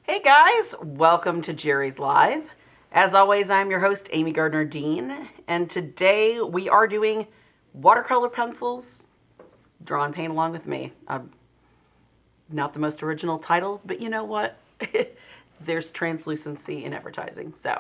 Hey guys, welcome to Jerry's Live. As always, I'm your host, Amy Gardner-Dean, and today we are doing watercolor pencils. Draw and paint along with me. Not the most original title, but you know what? There's translucency in advertising. So,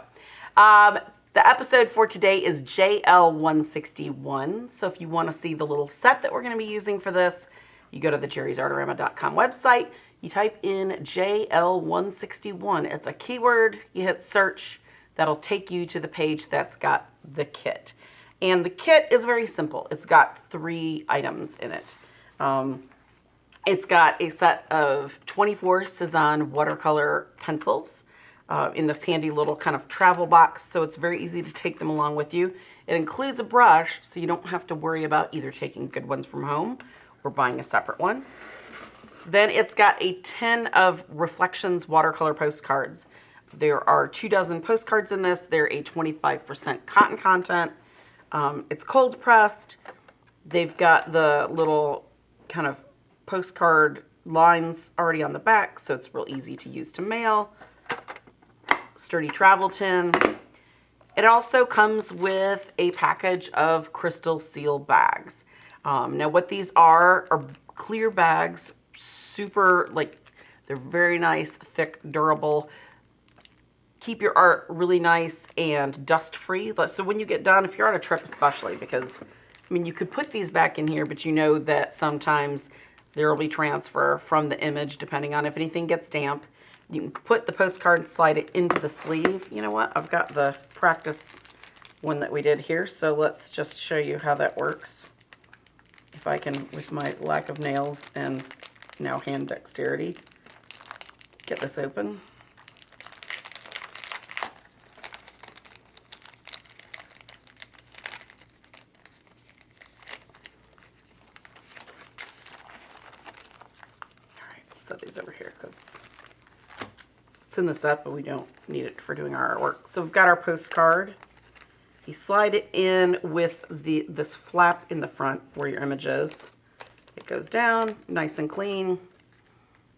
the episode for today is JL161. So if you want to see the little set that we're going to be using for this, you go to the jerrysartorama.com website. You type in JL161. It's a keyword. You hit search. That'll take you to the page that's got the kit. And the kit is very simple. It's got 3 items in it. It's got a set of 24 Cezanne watercolor pencils in this handy little kind of travel box, so it's very easy to take them along with you. It includes a brush, so you don't have to worry about either taking good ones from home or buying a separate one. Then it's got a tin of Reflections watercolor postcards. There are 24 postcards in this. They're a 25% cotton content. It's cold pressed. They've got the little kind of postcard lines already on the back, so it's real easy to use to mail. Sturdy travel tin. It also comes with a package of crystal seal bags. Now what these are clear bags, super, they're very nice, thick, durable. Keep your art really nice and dust free. So when you get done, if you're on a trip especially, because I mean you could put these back in here, but you know that sometimes there will be transfer from the image depending on if anything gets damp. You can put the postcard and slide it into the sleeve. You know what? I've got the practice one that we did here, so let's just show you how that works. If I can, with my lack of nails and now hand dexterity, get this open. Set these over here because it's in the set, but we don't need it for doing our artwork. So we've got our postcard. You slide it in with this flap in the front where your image is. It goes down nice and clean.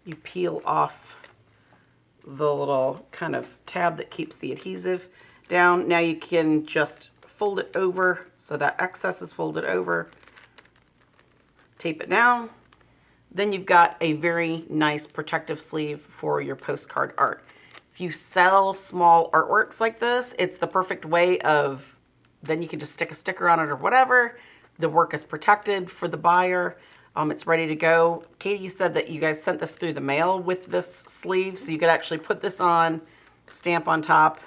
You peel off the little kind of tab that keeps the adhesive down. Now you can just fold it over so that excess is folded over. Tape it down. Then you've got a very nice protective sleeve for your postcard art. If you sell small artworks like this, it's the perfect way of, then you can just stick a sticker on it or whatever. The work is protected for the buyer. It's ready to go. Katie, you said that you guys sent this through the mail with this sleeve, so you could actually put this on, stamp on top.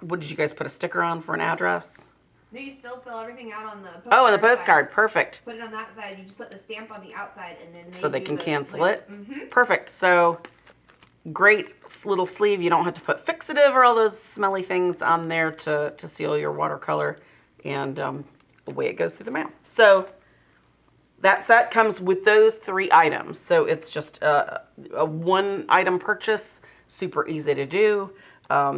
What did you guys put a sticker on for an address? No, you still fill everything out on the postcard. Oh, on the postcard. Side. Perfect. Put it on that side. You just put the stamp on the outside, and then so they can cancel it. Mm-hmm. Perfect. So great little sleeve. You don't have to put fixative or all those smelly things on there to seal your watercolor, and away it goes through the mail. So that set comes with those 3 items. So it's just a 1-item purchase. Super easy to do.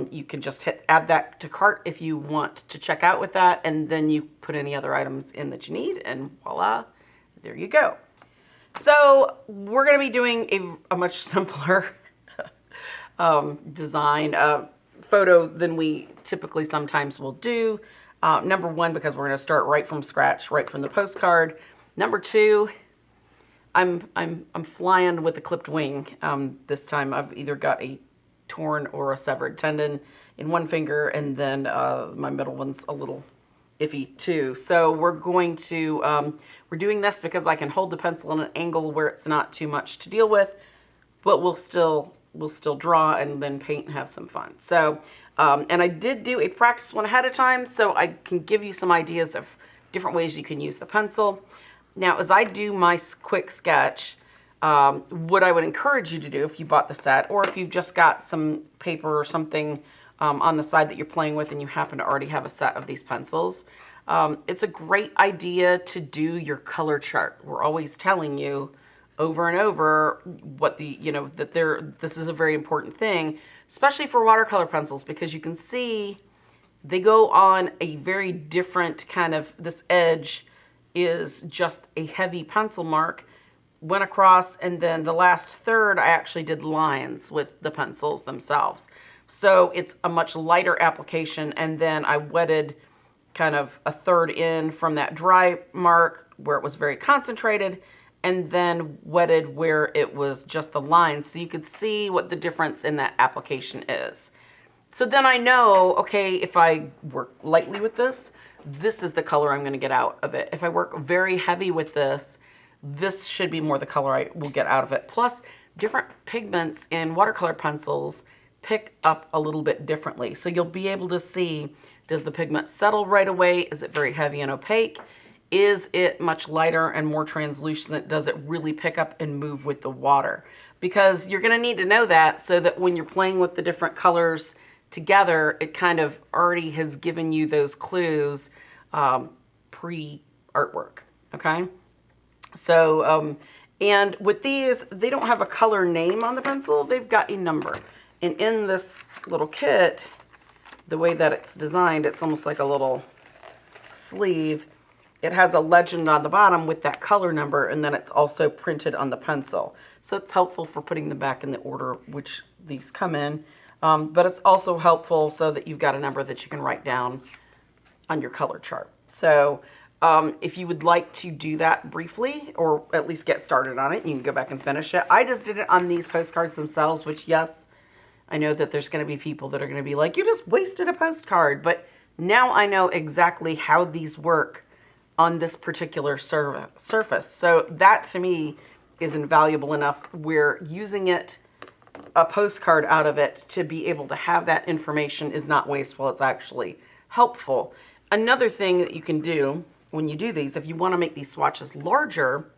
You can just add that to cart if you want to check out with that, and then you put any other items in that you need, and voila, there you go. So we're going to be doing a much simpler design photo than we typically sometimes will do. Number 1, because we're going to start right from scratch, right from the postcard. Number 2, I'm flying with a clipped wing. This time I've either got a torn or a severed tendon in one finger, and then my middle one's a little iffy too. So we're going to, we're doing this because I can hold the pencil in an angle where it's not too much to deal with, but we'll still draw and then paint and have some fun. So, and I did do a practice one ahead of time, so I can give you some ideas of different ways you can use the pencil. Now, as I do my quick sketch, what I would encourage you to do if you bought the set, or if you've just got some paper or something on the side that you're playing with and you happen to already have a set of these pencils, it's a great idea to do your color chart. We're always telling you over and over what this is a very important thing, especially for watercolor pencils, because you can see they go on a very different kind of, this edge is just a heavy pencil mark, went across, and then the last third I actually did lines with the pencils themselves. So it's a much lighter application, and then I wetted kind of a third in from that dry mark where it was very concentrated, and then wetted where it was just the lines, so you could see what the difference in that application is. So then I know, okay, if I work lightly with this, this is the color I'm going to get out of it. If I work very heavy with this, this should be more the color I will get out of it. Plus, different pigments in watercolor pencils pick up a little bit differently. So you'll be able to see, does the pigment settle right away? Is it very heavy and opaque? Is it much lighter and more translucent? Does it really pick up and move with the water? Because you're going to need to know that so that when you're playing with the different colors together, it kind of already has given you those clues pre-artwork, okay? So, and with these, they don't have a color name on the pencil, they've got a number. And in this little kit, the way that it's designed, it's almost like a little sleeve. It has a legend on the bottom with that color number, and then it's also printed on the pencil. So it's helpful for putting them back in the order which these come in. But it's also helpful so that you've got a number that you can write down on your color chart. So if you would like to do that briefly, or at least get started on it, you can go back and finish it. I just did it on these postcards themselves, which, yes, I know that there's going to be people that are going to be like, you just wasted a postcard. But now I know exactly how these work on this particular surface. So that, to me, is invaluable enough. We're using it, a postcard out of it, to be able to have that information is not wasteful. It's actually helpful. Another thing that you can do when you do these, if you want to make these swatches larger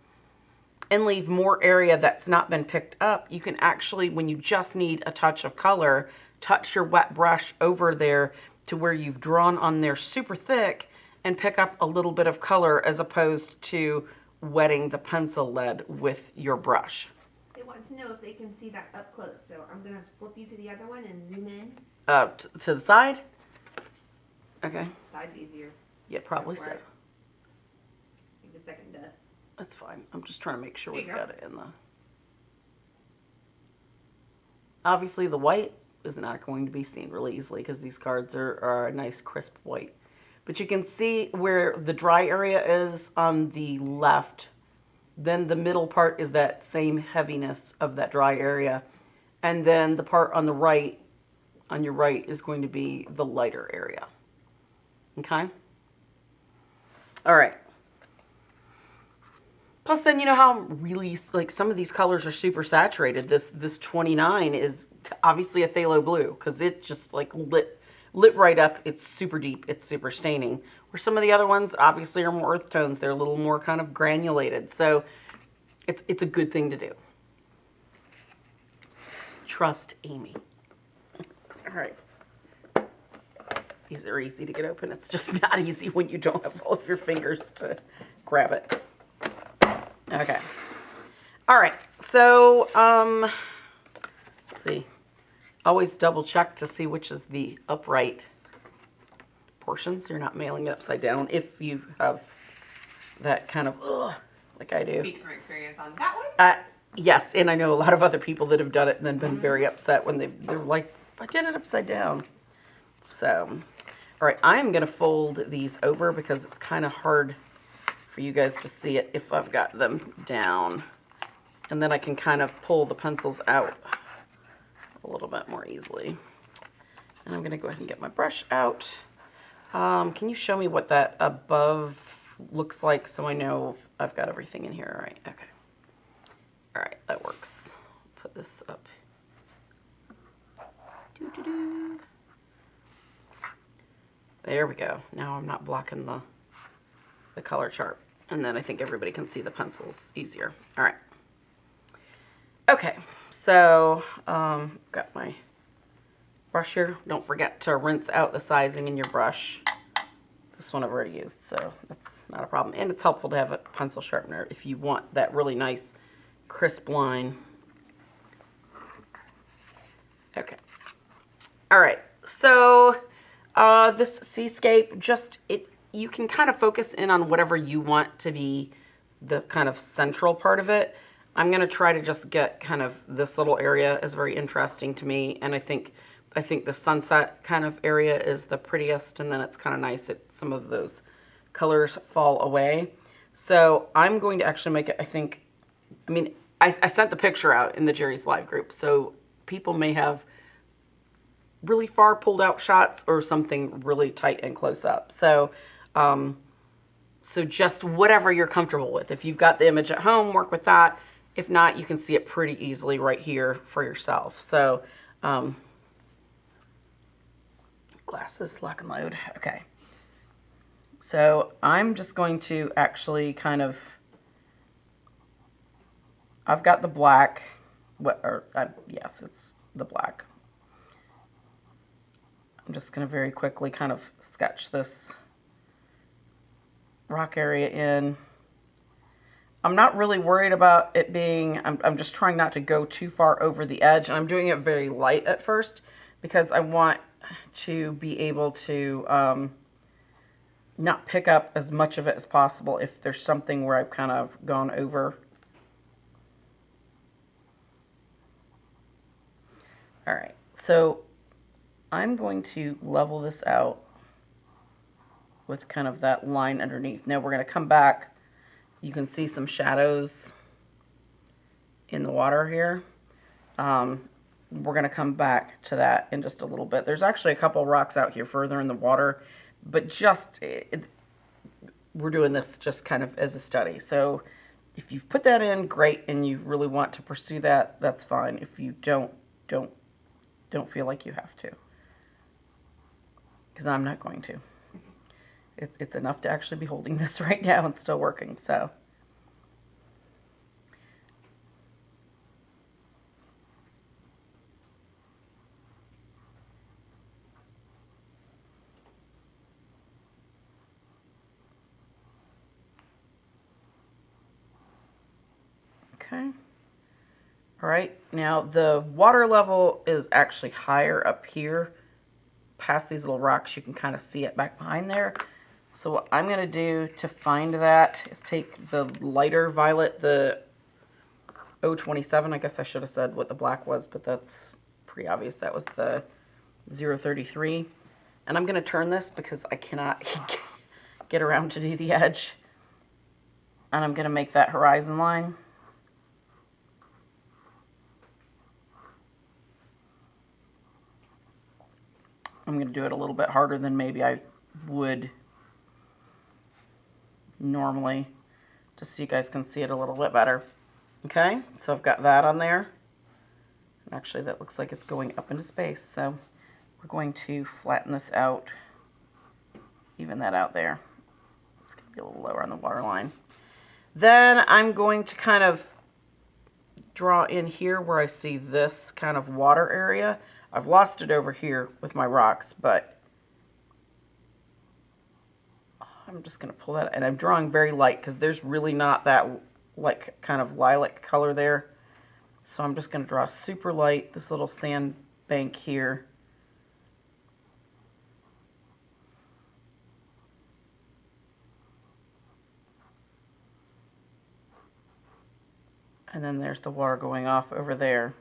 and leave more area that's not been picked up, you can actually, when you just need a touch of color, touch your wet brush over there to where you've drawn on there super thick and pick up a little bit of color, as opposed to wetting the pencil lead with your brush. They want to know if they can see that up close, so I'm going to flip you to the other one and zoom in. To the side? Okay. Side's easier. Yeah, probably so. Take a second to... That's fine. I'm just trying to make sure we've got it in the... Obviously, the white is not going to be seen really easily because these cards are a nice crisp white. But you can see where the dry area is on the left. Then the middle part is that same heaviness of that dry area. And then the part on the right, on your right, is going to be the lighter area. Okay? All right. Plus, then, you know how really, like, some of these colors are super saturated. This 29 is obviously a phthalo blue because it just, like, lit right up. It's super deep. It's super staining. Where some of the other ones obviously are more earth tones. They're a little more kind of granulated. So it's a good thing to do. Trust Amy. All right. These are easy to get open. It's just not easy when you don't have all of your fingers to grab it. Okay. All right. So, let's see. Always double check to see which is the upright portion, so you're not mailing it upside down if you have that kind of, like I do. Speak from experience on that one? Yes, and I know a lot of other people that have done it and then been very upset when they're like, I did it upside down. So, all right, I'm going to fold these over because it's kind of hard for you guys to see it if I've got them down. And then I can kind of pull the pencils out a little bit more easily. And I'm going to go ahead and get my brush out. Can you show me what that above looks like so I know I've got everything in here? All right, okay. All right, that works. Put this up. Doo-doo-doo. There we go. Now I'm not blocking the color chart. And then I think everybody can see the pencils easier. All right. Okay, so got my brush here. Don't forget to rinse out the sizing in your brush. This one I've already used, so that's not a problem. And it's helpful to have a pencil sharpener if you want that really nice crisp line. Okay. All right, so this Seascape, you can kind of focus in on whatever you want to be the kind of central part of it. I'm going to try to just get kind of this little area is very interesting to me. And I think the sunset kind of area is the prettiest. And then it's kind of nice that some of those colors fall away. So I'm going to actually make it, I mean, I sent the picture out in the Jerry's Live group. So people may have really far pulled out shots or something really tight and close up. So, so just whatever you're comfortable with. If you've got the image at home, work with that. If not, you can see it pretty easily right here for yourself. So, glasses, lock and load. Okay. So I'm just going to actually kind of, I've got the black, yes, it's the black. I'm just going to very quickly kind of sketch this rock area in. I'm not really worried about it being, I'm just trying not to go too far over the edge. And I'm doing it very light at first because I want to be able to not pick up as much of it as possible if there's something where I've kind of gone over. All right, so I'm going to level this out with kind of that line underneath. Now we're going to come back. You can see some shadows in the water here. We're going to come back to that in just a little bit. There's actually a couple rocks out here further in the water, but we're doing this just kind of as a study. So if you've put that in, great, and you really want to pursue that, that's fine. If you don't feel like you have to, because I'm not going to. It's enough to actually be holding this right now and still working, so. Okay. All right, now the water level is actually higher up here. Past these little rocks, you can kind of see it back behind there. So what I'm going to do to find that is take the lighter violet, the 027. I guess I should have said what the black was, but that's pretty obvious. That was the 033. And I'm going to turn this because I cannot get around to do the edge. And I'm going to make that horizon line. I'm going to do it a little bit harder than maybe I would normally, just so you guys can see it a little bit better. Okay, so I've got that on there. Actually, that looks like it's going up into space, so we're going to flatten this out, even that out there. It's going to be a little lower on the water line. Then I'm going to kind of draw in here where I see this kind of water area. I've lost it over here with my rocks, but I'm just going to pull that, and I'm drawing very light because there's really not that like kind of lilac color there. So I'm just going to draw super light this little sand bank here. And then there's the water going off over there.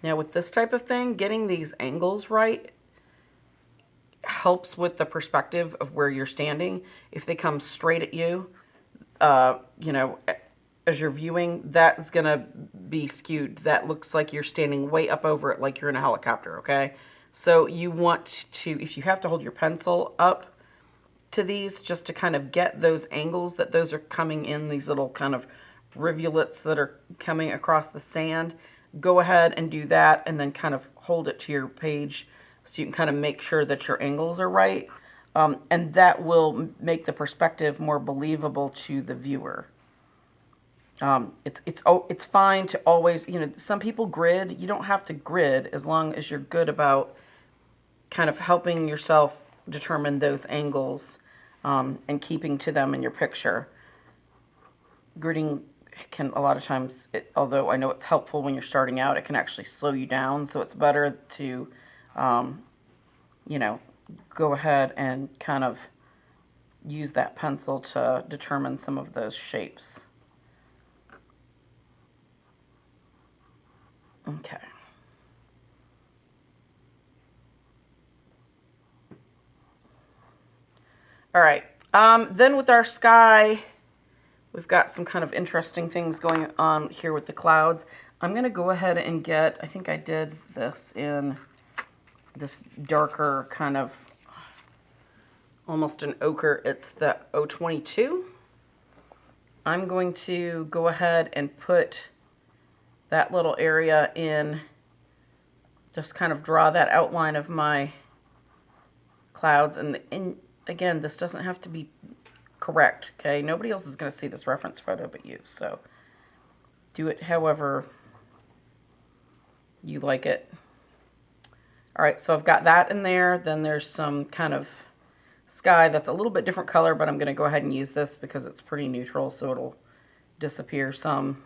Now with this type of thing, getting these angles right helps with the perspective of where you're standing. If they come straight at you, you know, as you're viewing, that's gonna be skewed. That looks like you're standing way up over it, like you're in a helicopter, okay? So you want to, if you have to hold your pencil up to these just to kind of get those angles, that those are coming in, these little kind of rivulets that are coming across the sand, go ahead and do that, and then kind of hold it to your page so you can kind of make sure that your angles are right. And that will make the perspective more believable to the viewer. It's fine to always, you know, some people grid. You don't have to grid as long as you're good about kind of helping yourself determine those angles and keeping to them in your picture. Gridding can a lot of times, although I know it's helpful when you're starting out, it can actually slow you down. So it's better to, you know, go ahead and kind of use that pencil to determine some of those shapes. Okay. All right. Then with our sky, we've got some kind of interesting things going on here with the clouds. I'm going to go ahead and get, I think I did this in this darker kind of, almost an ochre. It's the 022. I'm going to go ahead and put that little area in, just kind of draw that outline of my clouds. And again, this doesn't have to be correct, okay? Nobody else is going to see this reference photo but you, so do it however you like it. All right, so I've got that in there. Then there's some kind of sky that's a little bit different color, but I'm going to go ahead and use this because it's pretty neutral, so it'll disappear some.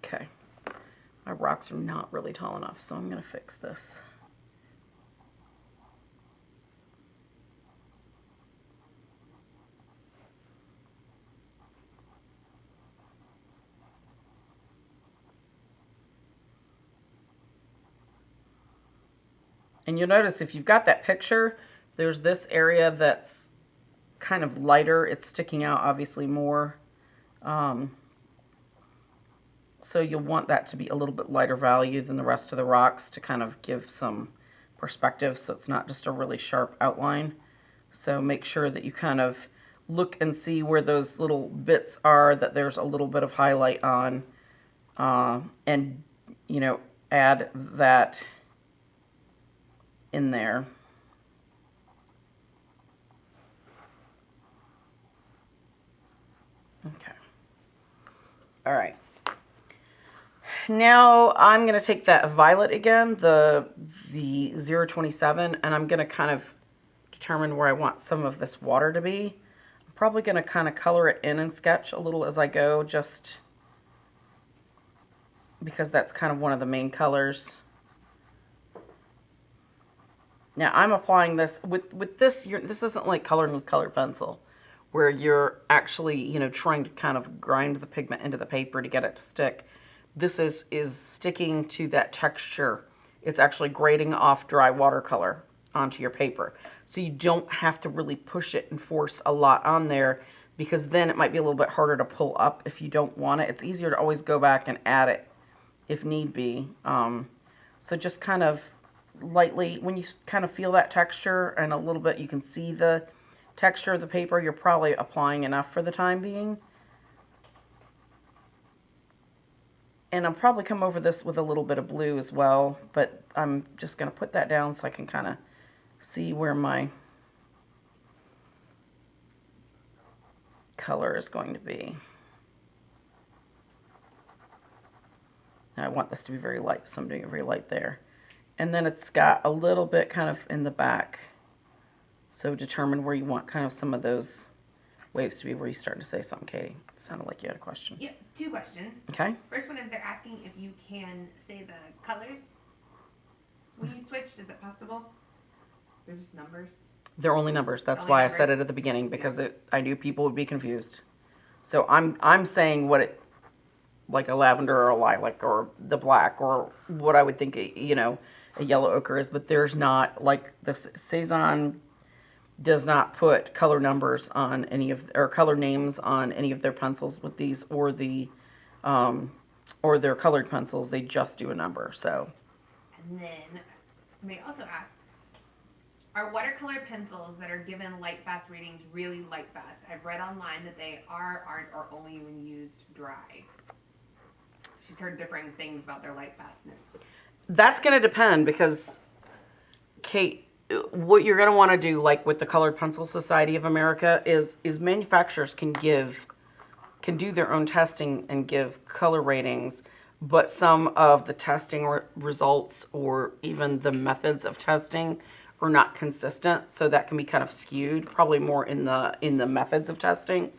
Okay, my rocks are not really tall enough, so I'm going to fix this. And you'll notice if you've got that picture, there's this area that's kind of lighter. It's sticking out obviously more. So you'll want that to be a little bit lighter value than the rest of the rocks to kind of give some perspective, so it's not just a really sharp outline. So make sure that you kind of look and see where those little bits are that there's a little bit of highlight on, and you know, add that in there. Okay. All right. Now I'm going to take that violet again, the 027, and I'm going to kind of determine where I want some of this water to be. I'm probably going to kind of color it in and sketch a little as I go, just because that's kind of one of the main colors. Now I'm applying this with this. This isn't like coloring with colored pencil, where you're actually, you know, trying to kind of grind the pigment into the paper to get it to stick. This is sticking to that texture. It's actually grading off dry watercolor onto your paper. So you don't have to really push it and force a lot on there, because then it might be a little bit harder to pull up if you don't want it. It's easier to always go back and add it if need be. So just kind of lightly, when you kind of feel that texture and a little bit, you can see the texture of the paper, you're probably applying enough for the time being. And I'll probably come over this with a little bit of blue as well, but I'm just going to put that down so I can kind of see where my color is going to be. Now I want this to be very light, so I'm doing it very light there. And then it's got a little bit kind of in the back. So determine where you want kind of some of those waves to be. Where you started to say something, Katie? It sounded like you had a question. Yep, 2 questions. Okay. First one is they're asking if you can say the colors. When you switch, is it possible? They're just numbers. They're only numbers. That's Only why numbers. I said it at the beginning, because I knew people would be confused. So I'm saying what it, like a lavender or a lilac or the black or what I would think you know, a yellow ochre is, but there's not, like the Cezanne does not put color numbers on any of, or color names on any of their pencils with these, or the or their colored pencils. They just do a number. So, and then somebody also asked, are watercolor pencils that are given light fast readings really light fast? I've read online that they aren't, or only when used dry. She's heard differing things about their light fastness. That's going to depend, because Kate, what you're going to want to do, like with the Colored Pencil Society of America, is manufacturers can do their own testing and give color ratings, but some of the testing results, or even the methods of testing, are not consistent, so that can be kind of skewed, probably more in the methods of testing.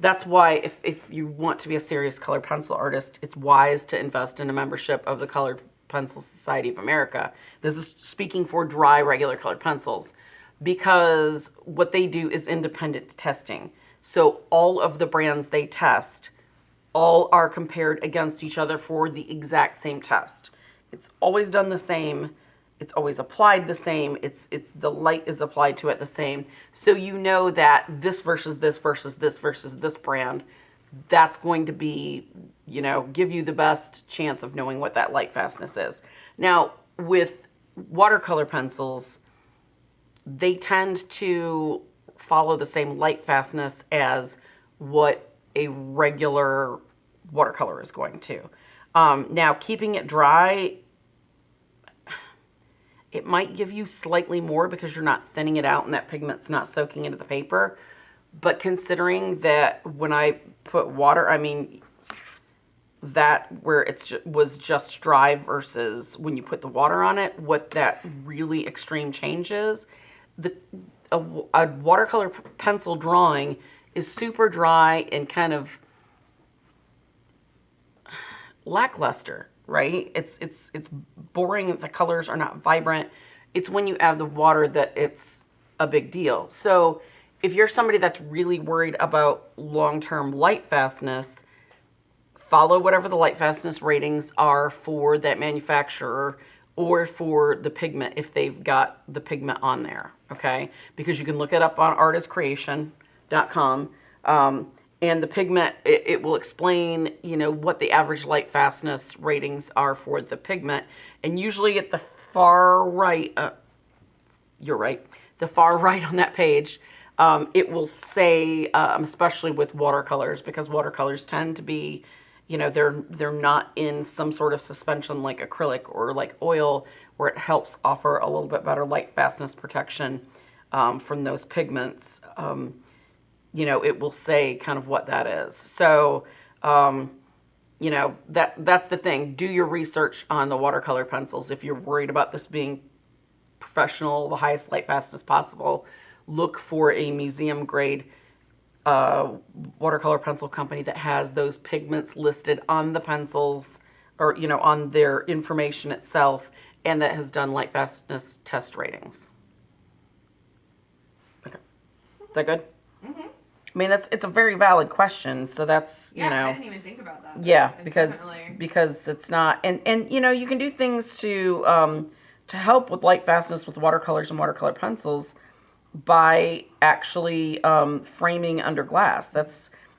That's why if you want to be a serious colored pencil artist, it's wise to invest in a membership of the Colored Pencil Society of America. This is speaking for dry, regular colored pencils, because what they do is independent testing. So all of the brands they test, all are compared against each other for the exact same test. It's always done the same. It's always applied the same. It's the light is applied to it the same. So you know that this versus this versus this versus this brand, that's going to be, give you the best chance of knowing what that light fastness is. Now, with watercolor pencils, they tend to follow the same light fastness as what a regular watercolor is going to. Now, keeping it dry, it might give you slightly more because you're not thinning it out and that pigment's not soaking into the paper. But considering that when I put water, that where it was just dry versus when you put the water on it, what that really extreme change is, a watercolor pencil drawing is super dry and kind of lackluster, right? It's boring. The colors are not vibrant. It's when you add the water that it's a big deal. So if you're somebody that's really worried about long-term light fastness, follow whatever the light fastness ratings are for that manufacturer or for the pigment if they've got the pigment on there, okay? Because you can look it up on artistcreation.com. And the pigment, it will explain, what the average light fastness ratings are for the pigment. And usually at the far right, you're right, the far right on that page, it will say, especially with watercolors, because watercolors tend to be, they're not in some sort of suspension like acrylic or like oil, where it helps offer a little bit better light fastness protection from those pigments. It will say kind of what that is. So, that's the thing. Do your research on the watercolor pencils. If you're worried about this being professional, the highest light fastness possible, look for a museum grade watercolor pencil company that has those pigments listed on the pencils or, on their information itself, and that has done light fastness test ratings. Okay. Is that good? Mm-hmm. It's a very valid question. So that's, I didn't even think about that. Yeah, because it's not, and you can do things to help with light fastness with watercolors and watercolor pencils by actually framing under glass.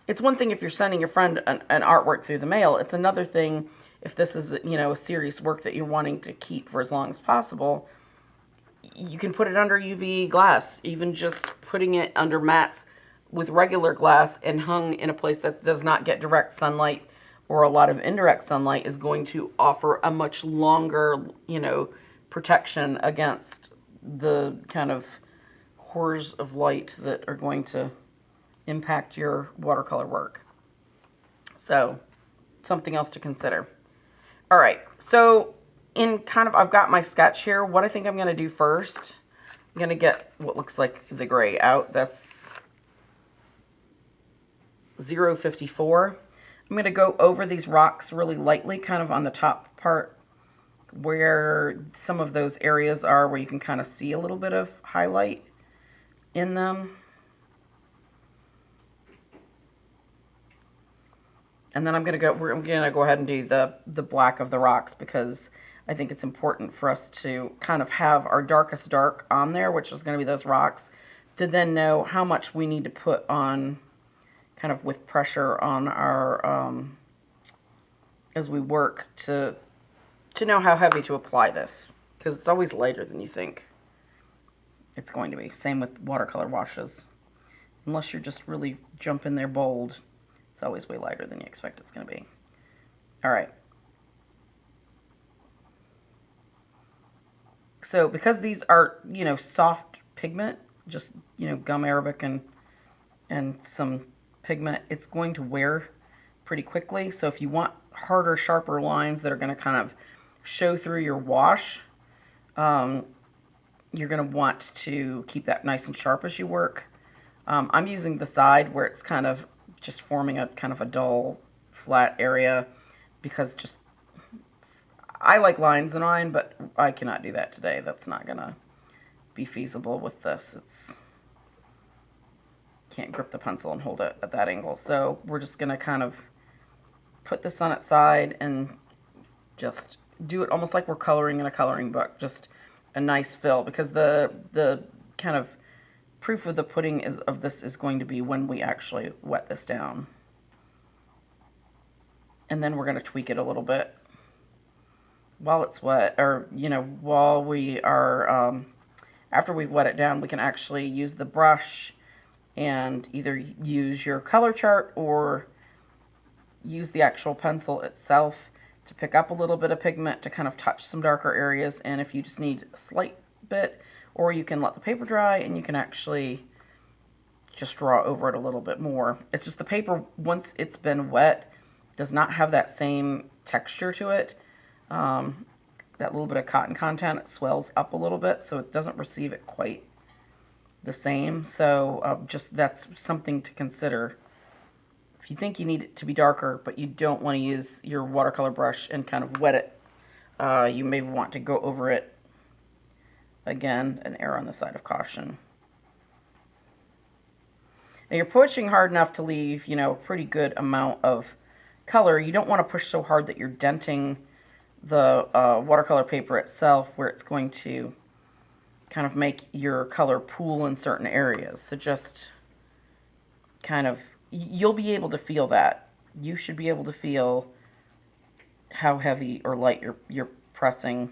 It's one thing if you're sending your friend an artwork through the mail. It's another thing if this is, a serious work that you're wanting to keep for as long as possible. You can put it under UV glass, even just putting it under mats with regular glass and hung in a place that does not get direct sunlight or a lot of indirect sunlight is going to offer a much longer, protection against the kind of horrors of light that are going to impact your watercolor work. So, something else to consider. All right, so I've got my sketch here. What I think I'm going to do first, I'm going to get what looks like the gray out. That's 054. I'm going to go over these rocks really lightly, kind of on the top part where some of those areas are where you can kind of see a little bit of highlight in them. And then we're going to go ahead and do the black of the rocks, because I think it's important for us to kind of have our darkest dark on there, which is going to be those rocks, to then know how much we need to put on kind of with pressure on our, as we work to know how heavy to apply this, because it's always lighter than you think it's going to be. Same with watercolor washes. Unless you're just really jumping there bold, it's always way lighter than you expect it's going to be. All right. So because these are, soft pigment, just, gum arabic and some pigment, it's going to wear pretty quickly. So if you want harder, sharper lines that are going to kind of show through your wash, you're going to want to keep that nice and sharp as you work. I'm using the side where it's kind of just forming a kind of a dull, flat area, because just, I like lines in mine, but I cannot do that today. That's not gonna be feasible with this. It's, can't grip the pencil and hold it at that angle. So we're just gonna kind of put this on its side and just do it almost like we're coloring in a coloring book, just a nice fill, because the kind of proof of the pudding of this is going to be when we actually wet this down. And then we're going to tweak it a little bit while it's wet, or, you know, while we are, after we've wet it down, we can actually use the brush and either use your color chart or use the actual pencil itself to pick up a little bit of pigment to kind of touch some darker areas. And if you just need a slight bit, or you can let the paper dry and you can actually just draw over it a little bit more. It's just the paper, once it's been wet, does not have that same texture to it. That little bit of cotton content, it swells up a little bit, so it doesn't receive it quite the same. So just that's something to consider. If you think you need it to be darker, but you don't want to use your watercolor brush and kind of wet it, you may want to go over it again and err on the side of caution. Now you're pushing hard enough to leave, you know, a pretty good amount of color. You don't want to push so hard that you're denting the watercolor paper itself, where it's going to kind of make your color pool in certain areas. So just kind of, you'll be able to feel that. You should be able to feel how heavy or light you're pressing,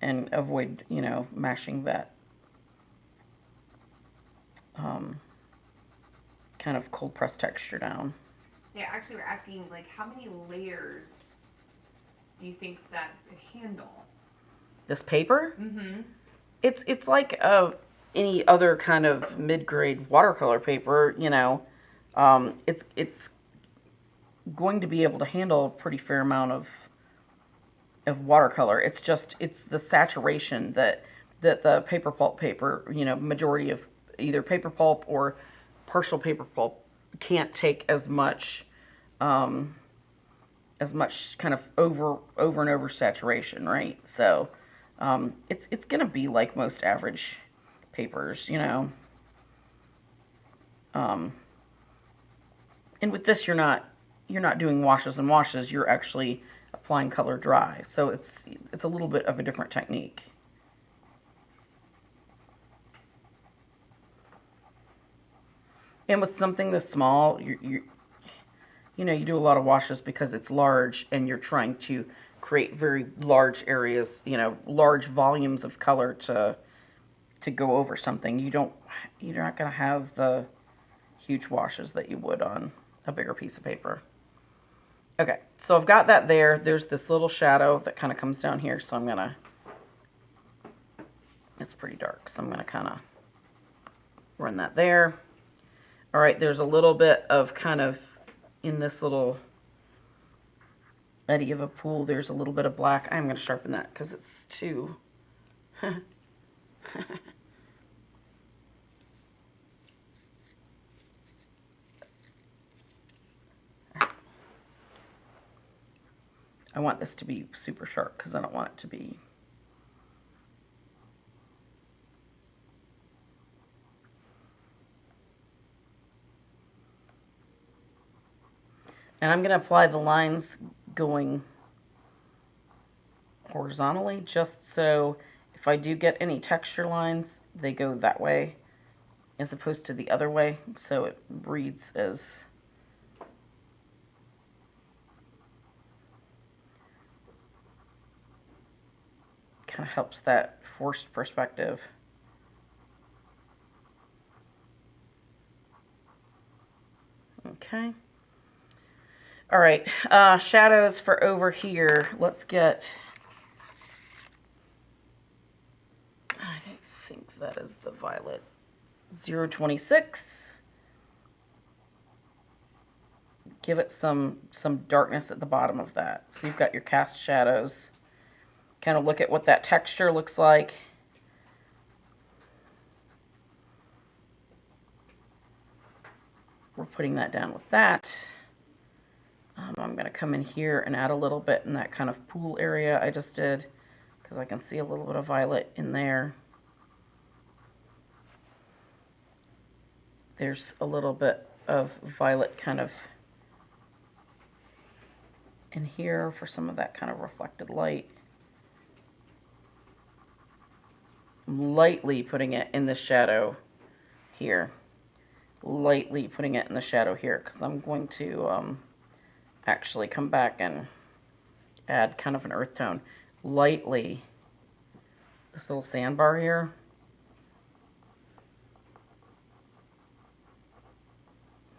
and avoid, you know, mashing that kind of cold press texture down. Yeah, actually we're asking, like, how many layers do you think that could handle? This paper? Mm-hmm. It's like any other kind of mid-grade watercolor paper, you know. It's going to be able to handle a pretty fair amount of watercolor. It's just, it's the saturation that the paper pulp paper, you know, majority of either paper pulp or partial paper pulp can't take as much kind of over and over saturation, right? So it's gonna be like most average papers, you know. And with this, you're not doing washes and washes. You're actually applying color dry, so it's a little bit of a different technique. And with something this small, you know, you do a lot of washes because it's large and you're trying to create very large areas, you know, large volumes of color to go over something. You're not going to have the huge washes that you would on a bigger piece of paper. Okay, so I've got that there. There's this little shadow that kind of comes down here, so I'm going to, it's pretty dark, so I'm going to kind of run that there. All right, there's a little bit of kind of, in this little eddy of a pool, there's a little bit of black. I'm going to sharpen that because it's too... I want this to be super sharp because I don't want it to be... And I'm going to apply the lines going horizontally, just so if I do get any texture lines, they go that way as opposed to the other way, so it reads as kind of helps that forced perspective. Okay. All right, shadows for over here. Let's get, I don't think that is the violet. 026. Give it some darkness at the bottom of that. So you've got your cast shadows. Kind of look at what that texture looks like. We're putting that down with that. I'm going to come in here and add a little bit in that kind of pool area I just did, because I can see a little bit of violet in there. There's a little bit of violet kind of in here for some of that kind of reflected light. I'm lightly putting it in the shadow here. Lightly putting it in the shadow here, because I'm going to actually come back and add kind of an earth tone. Lightly, this little sandbar here.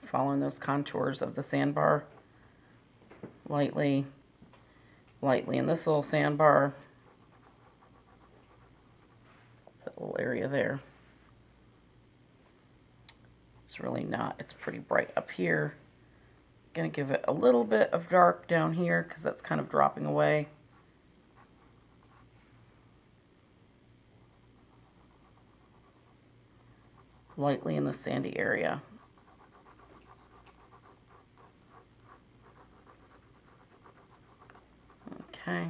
Following those contours of the sandbar. Lightly, lightly in this little sandbar. That little area there. It's really not, it's pretty bright up here. Gonna give it a little bit of dark down here because that's kind of dropping away. Lightly in the sandy area. Okay.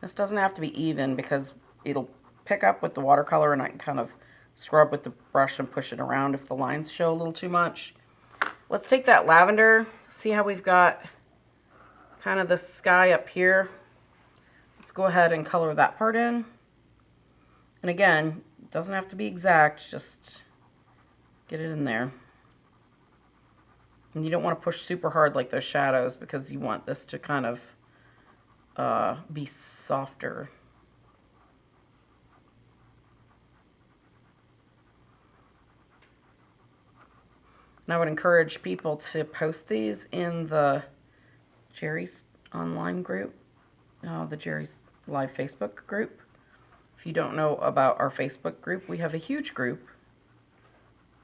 This doesn't have to be even because it'll pick up with the watercolor, and I can kind of scrub with the brush and push it around if the lines show a little too much. Let's take that lavender. See how we've got kind of the sky up here. Let's go ahead and color that part in. And again, it doesn't have to be exact, just get it in there. And you don't want to push super hard like those shadows because you want this to kind of be softer. And I would encourage people to post these in the Jerry's online group, the Jerry's Live Facebook group. If you don't know about our Facebook group, we have a huge group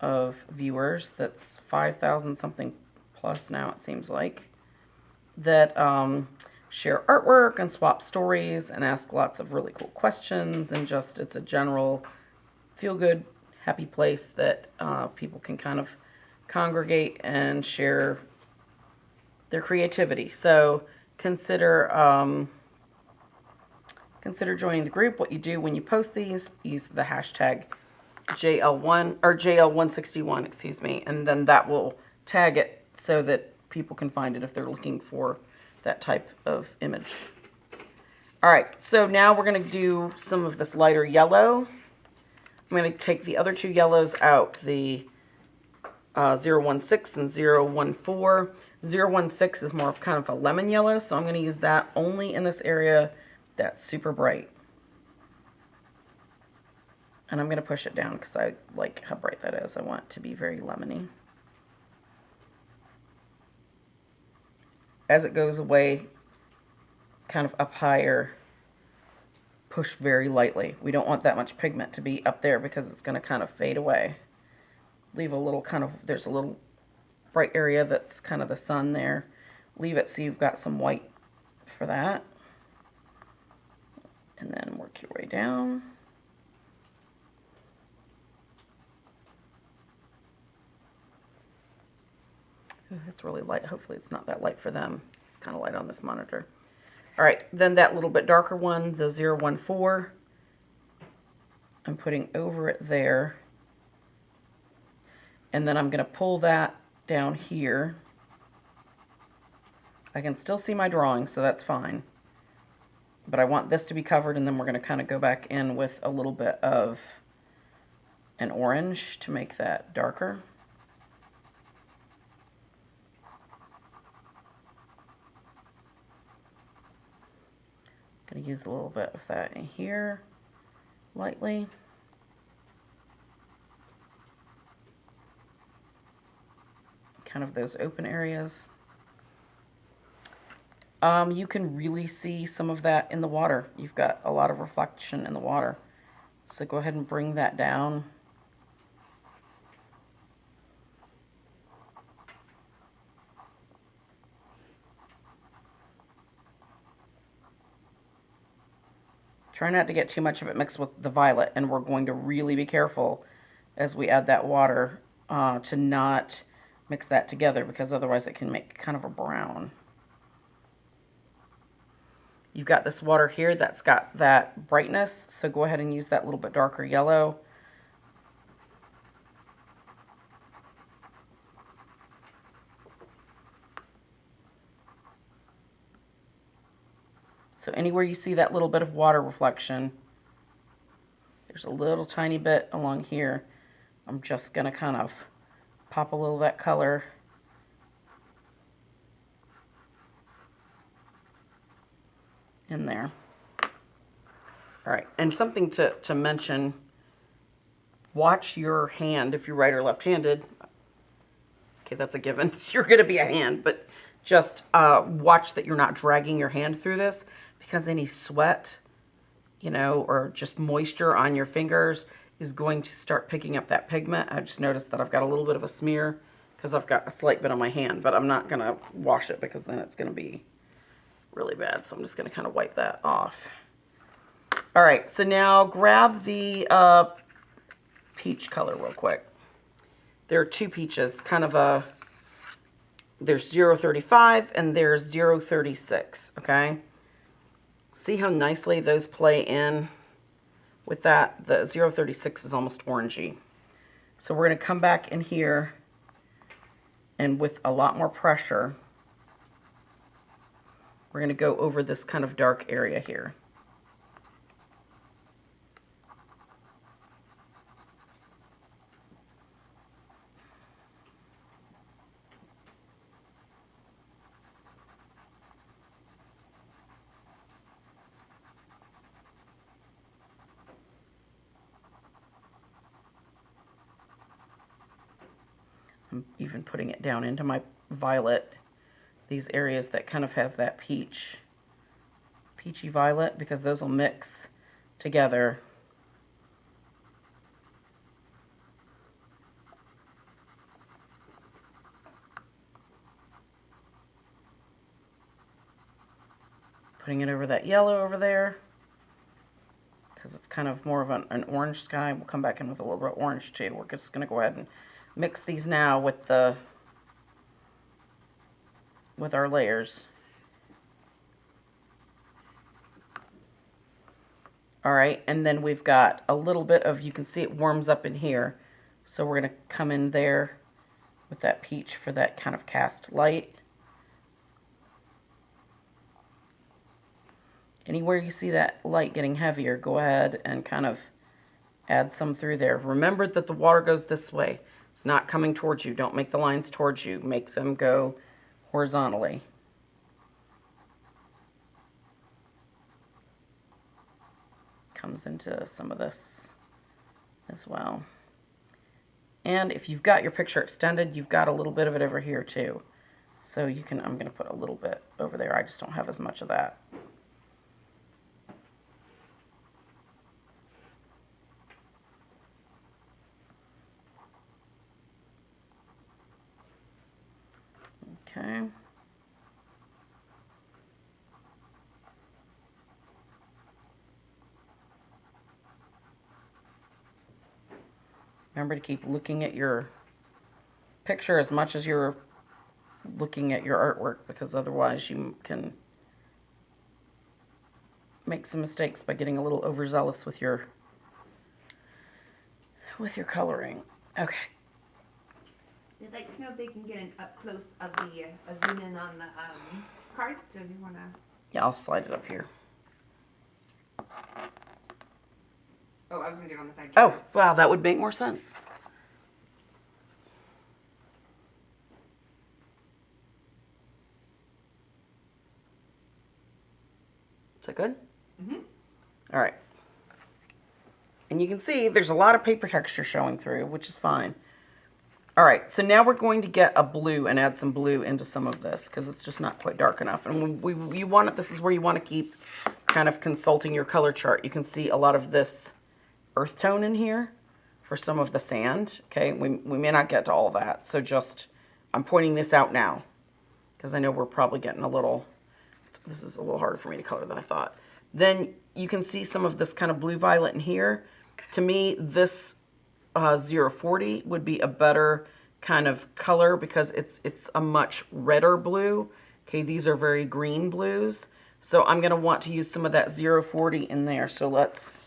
of viewers that's 5,000 something plus now, it seems like, that share artwork and swap stories and ask lots of really cool questions, and just it's a general feel-good, happy place that people can kind of congregate and share their creativity. So consider joining the group. What you do when you post these, use the hashtag JL1 or JL161, excuse me, and then that will tag it so that people can find it if they're looking for that type of image. All right, so now we're going to do some of this lighter yellow. I'm going to take the other two yellows out, the 016 and 014. 016 is more of kind of a lemon yellow, so I'm going to use that only in this area that's super bright. And I'm going to push it down because I like how bright that is. I want it to be very lemony. As it goes away, kind of up higher, push very lightly. We don't want that much pigment to be up there because it's going to kind of fade away. Leave a little kind of, there's a little bright area that's kind of the sun there. Leave it so you've got some white for that. And then work your way down. Ooh, it's really light. Hopefully it's not that light for them. It's kind of light on this monitor. All right, then that little bit darker one, the 014, I'm putting over it there. And then I'm going to pull that down here. I can still see my drawing, so that's fine. But I want this to be covered, and then we're going to kind of go back in with a little bit of an orange to make that darker. Going to use a little bit of that in here, lightly. Kind of those open areas. You can really see some of that in the water. You've got a lot of reflection in the water. So go ahead and bring that down. Try not to get too much of it mixed with the violet, and we're going to really be careful as we add that water to not mix that together, because otherwise it can make kind of a brown. You've got this water here that's got that brightness, so go ahead and use that little bit darker yellow. So anywhere you see that little bit of water reflection, there's a little tiny bit along here. I'm just going to kind of pop a little of that color in there. All right, and something to mention, watch your hand if you're right or left-handed. Okay, that's a given. You're going to be a hand, but just watch that you're not dragging your hand through this, because any sweat, you know, or just moisture on your fingers is going to start picking up that pigment. I just noticed that I've got a little bit of a smear because I've got a slight bit on my hand, but I'm not going to wash it because then it's going to be really bad. So I'm just going to kind of wipe that off. All right, so now grab the peach color real quick. There are two peaches, kind of a, there's 035 and there's 036, okay? See how nicely those play in with that? The 036 is almost orangey. So we're going to come back in here, and with a lot more pressure, we're going to go over this kind of dark area here. I'm even putting it down into my violet, these areas that kind of have that peachy violet, because those will mix together. Putting it over that yellow over there, because it's kind of more of an orange sky. We'll come back in with a little bit of orange too. We're just going to go ahead and mix these now with our layers. All right, and then we've got a little bit of, you can see it warms up in here. So we're going to come in there with that peach for that kind of cast light. Anywhere you see that light getting heavier, go ahead and kind of add some through there. Remember that the water goes this way. It's not coming towards you. Don't make the lines towards you. Make them go horizontally. Comes into some of this as well. And if you've got your picture extended, you've got a little bit of it over here too. So you can, I'm going to put a little bit over there. I just don't have as much of that. Okay. Remember to keep looking at your picture as much as you're looking at your artwork, because otherwise you can make some mistakes by getting a little overzealous with your coloring. Okay. They'd like to know if they can get an up close of the a zoom in on the card. So if you want to. Yeah, I'll slide it up here. Oh, I was going to do it on the side. Oh, wow, that would make more sense. Is that good? Mm-hmm. All right. And you can see there's a lot of paper texture showing through, which is fine. All right, so now we're going to get a blue and add some blue into some of this, because it's just not quite dark enough. And you want it, this is where you want to keep kind of consulting your color chart. You can see a lot of this earth tone in here for some of the sand. Okay, we may not get to all that, so just, I'm pointing this out now, because I know we're probably getting a little, this is a little harder for me to color than I thought. Then you can see some of this kind of blue violet in here. To me, this 040 would be a better kind of color because it's a much redder blue. Okay, these are very green blues. So I'm going to want to use some of that 040 in there. So let's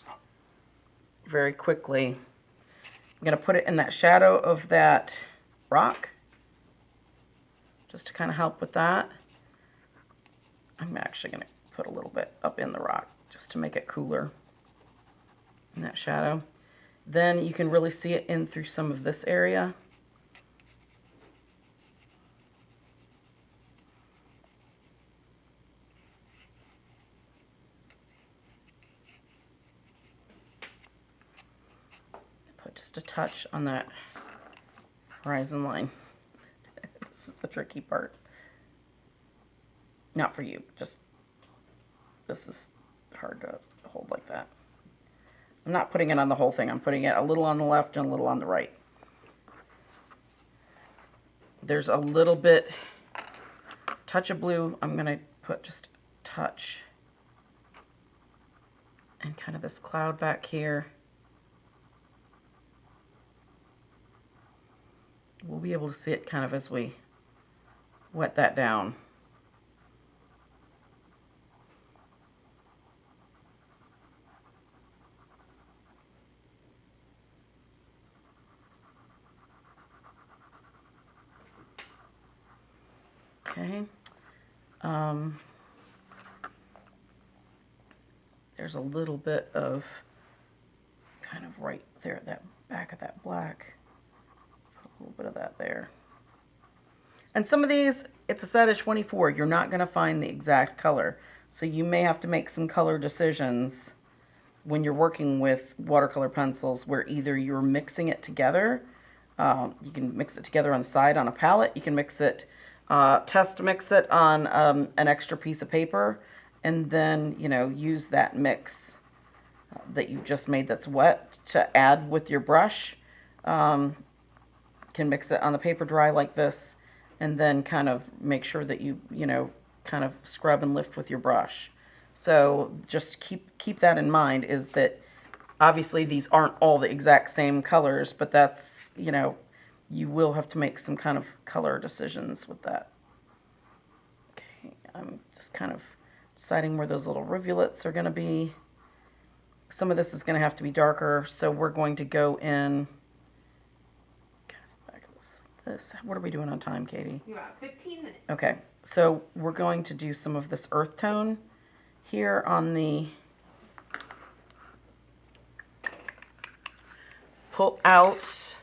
very quickly, I'm going to put it in that shadow of that rock just to kind of help with that. I'm actually going to put a little bit up in the rock just to make it cooler in that shadow. Then you can really see it in through some of this area. Put just a touch on that horizon line. This is the tricky part. Not for you, just this is hard to hold like that. I'm not putting it on the whole thing. I'm putting it a little on the left and a little on the right. There's a little bit, touch of blue. I'm going to put just a touch. And kind of this cloud back here. We'll be able to see it kind of as we wet that down. Okay. There's a little bit of kind of right there at that back of that black. Put a little bit of that there. And some of these, it's a set of 24. You're not going to find the exact color. So you may have to make some color decisions when you're working with watercolor pencils where either you're mixing it together. You can mix it together on the side on a palette. You can mix it, test mix it on an extra piece of paper, and then, you know, use that mix that you've just made that's wet to add with your brush. Can mix it on the paper dry like this, and then kind of make sure that you know, kind of scrub and lift with your brush. So just keep that in mind, is that obviously these aren't all the exact same colors, but that's, you know, you will have to make some kind of color decisions with that. Okay, I'm just kind of deciding where those little rivulets are going to be. Some of this is going to have to be darker, so we're going to go in. Back this. What are we doing on time, Katie? About 15 minutes. Okay, so we're going to do some of this earth tone here on the, pull out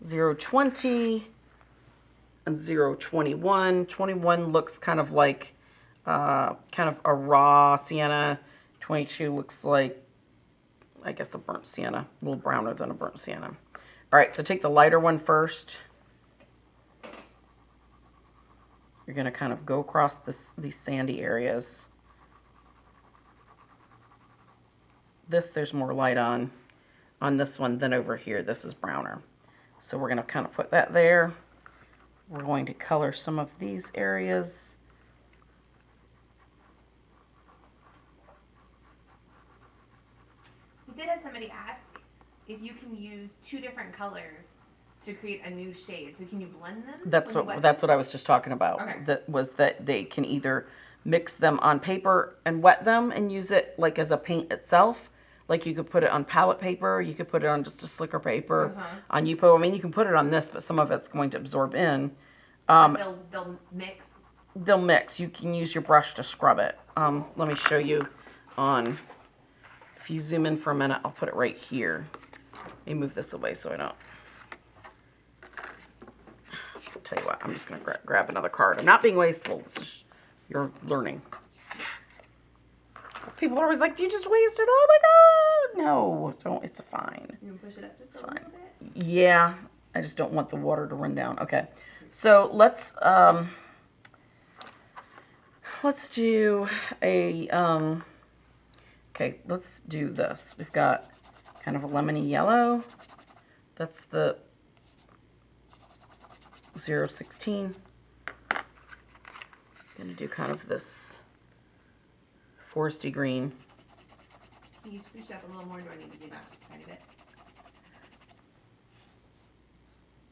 020 and 021. 21 looks kind of like kind of a raw sienna. 22 looks like, I guess, a burnt sienna, a little browner than a burnt sienna. All right, so take the lighter one first. You're going to kind of go across these sandy areas. There's more light on this one than over here. This is browner. So we're going to kind of put that there. We're going to color some of these areas. We did have somebody ask if you can use two different colors to create a new shade. So can you blend them? That's what I was just talking about. Okay. That they can either mix them on paper and wet them and use it like as a paint itself. Like you could put it on palette paper, you could put it on just a slicker paper, on Yupo. I mean, you can put it on this, but some of it's going to absorb in. They'll mix. They'll mix. You can use your brush to scrub it. Let me show you on, if you zoom in for a minute, I'll put it right here. Let me move this away so I don't. I'll tell you what, I'm just going to grab another card. I'm not being wasteful. This is, you're learning. People are always like, you just wasted, oh my God. No, don't, it's fine. You can push it up just It's a fine. little bit? Yeah, I just don't want the water to run down. Okay, so let's do a, okay, let's do this. We've got kind of a lemony yellow. That's the 016. I'm gonna do kind of this foresty green. Can you scooch up a little more? Do I need to zoom out just a tiny bit?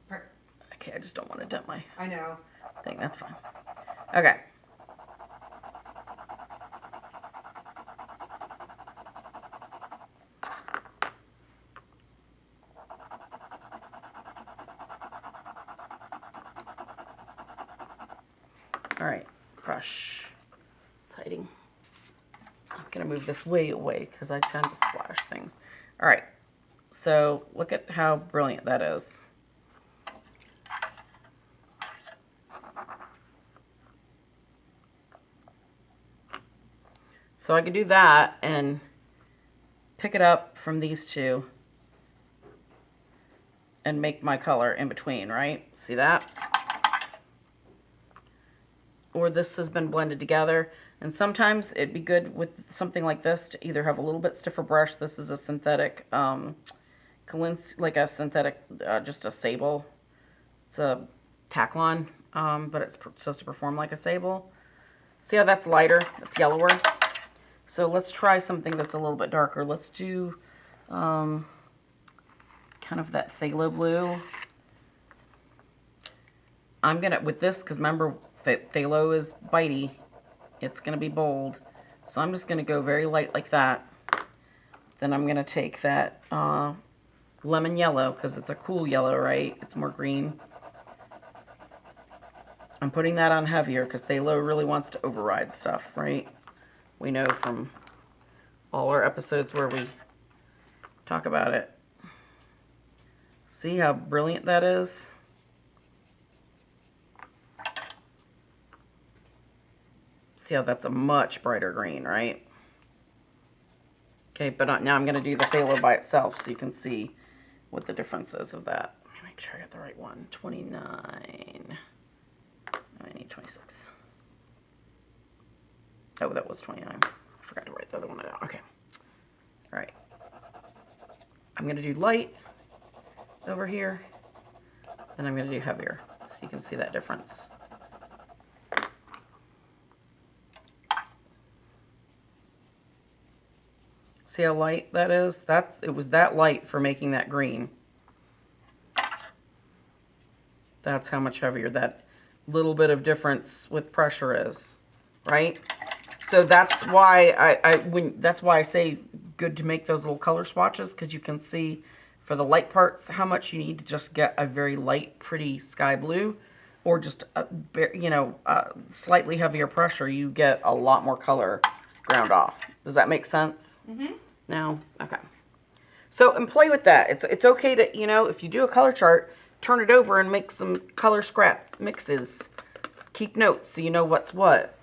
Perfect. Okay, I just don't want to dent my I know. thing. That's fine. Okay. All right, brush tighting. I'm gonna move this way away because I tend to splash things. All right, so look at how brilliant that is. So I could do that and pick it up from these two and make my color in between, right? See that? Or this has been blended together. And sometimes it'd be good with something like this to either have a little bit stiffer brush. This is a synthetic, like a synthetic, just a sable. It's a Taklon, but it's supposed to perform like a sable. See how that's lighter? It's yellower. So let's try something that's a little bit darker. Let's do kind of that phthalo blue. I'm gonna, with this, because remember, phthalo is bitey. It's gonna be bold. So I'm just gonna go very light like that. Then I'm gonna take that lemon yellow, because it's a cool yellow, right? It's more green. I'm putting that on heavier, because phthalo really wants to override stuff, right? We know from all our episodes where we talk about it. See how brilliant that is? See how that's a much brighter green, right? Okay, but now I'm going to do the phthalo by itself so you can see what the difference is of that. Let me make sure I got the right one. 29. I need 26. Oh, that was 29. I forgot to write the other one down. Okay. All right. I'm going to do light over here. Then I'm going to do heavier so you can see that difference. See how light that is? It was that light for making that green. That's how much heavier that little bit of difference with pressure is, right? So that's why that's why I say good to make those little color swatches, because you can see for the light parts how much you need to just get a very light, pretty sky blue, or just a, slightly heavier pressure. You get a lot more color ground off. Does that make sense? Mm-hmm. No? Okay. So, and play with that. It's okay to, if you do a color chart, turn it over and make some color scrap mixes. Keep notes so you know what's what.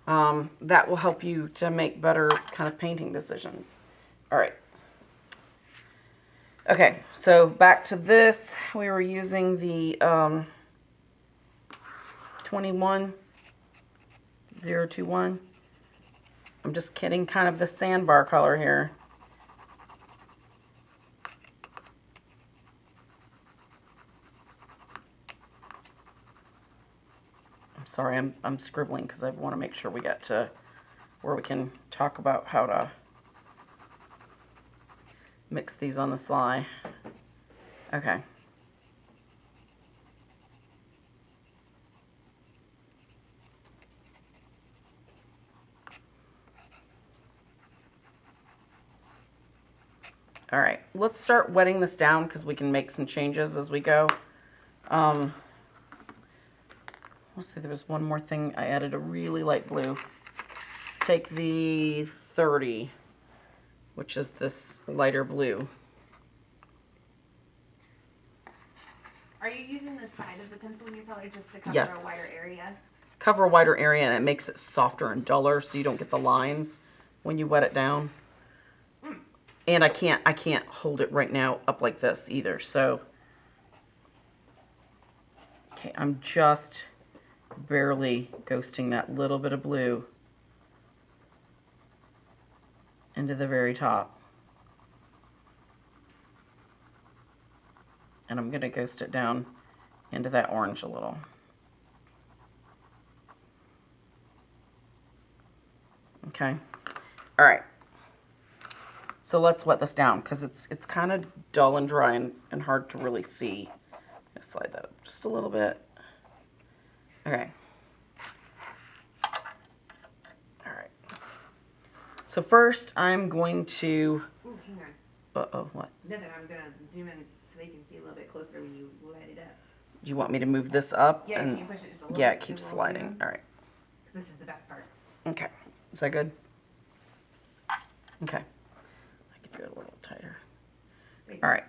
That will help you to make better kind of painting decisions. All right. Okay, so back to this. We were using the 21021. I'm just getting kind of the sandbar color here. I'm sorry, I'm scribbling because I want to make sure we get to where we can talk about how to mix these on the sly. Okay. All right, let's start wetting this down because we can make some changes as we go. Let's see, there was one more thing. I added a really light blue. Let's take the 30, which is this lighter blue. Are you using the side of the pencil in your color just to cover Yes. a wider area? Cover a wider area, and it makes it softer and duller so you don't get the lines when you wet it down. And I can't hold it right now up like this either. So, okay, I'm just barely ghosting that little bit of blue into the very top. And I'm going to ghost it down into that orange a little. Okay. All right. So let's wet this down because it's kind of dull and dry and hard to really see. Slide that up just a little bit. Okay. All right. So first I'm going to... Ooh, hang on. Uh-oh, what? Nothing. I'm going to zoom in so they can see a little bit closer when you light it up. Do you want me to move this up? Yeah, and can you push it just a little yeah, bit? it keeps We'll sliding. zoom? All right. Because this is the best part. Okay. Is that good? Okay. I can do it a little tighter. All right.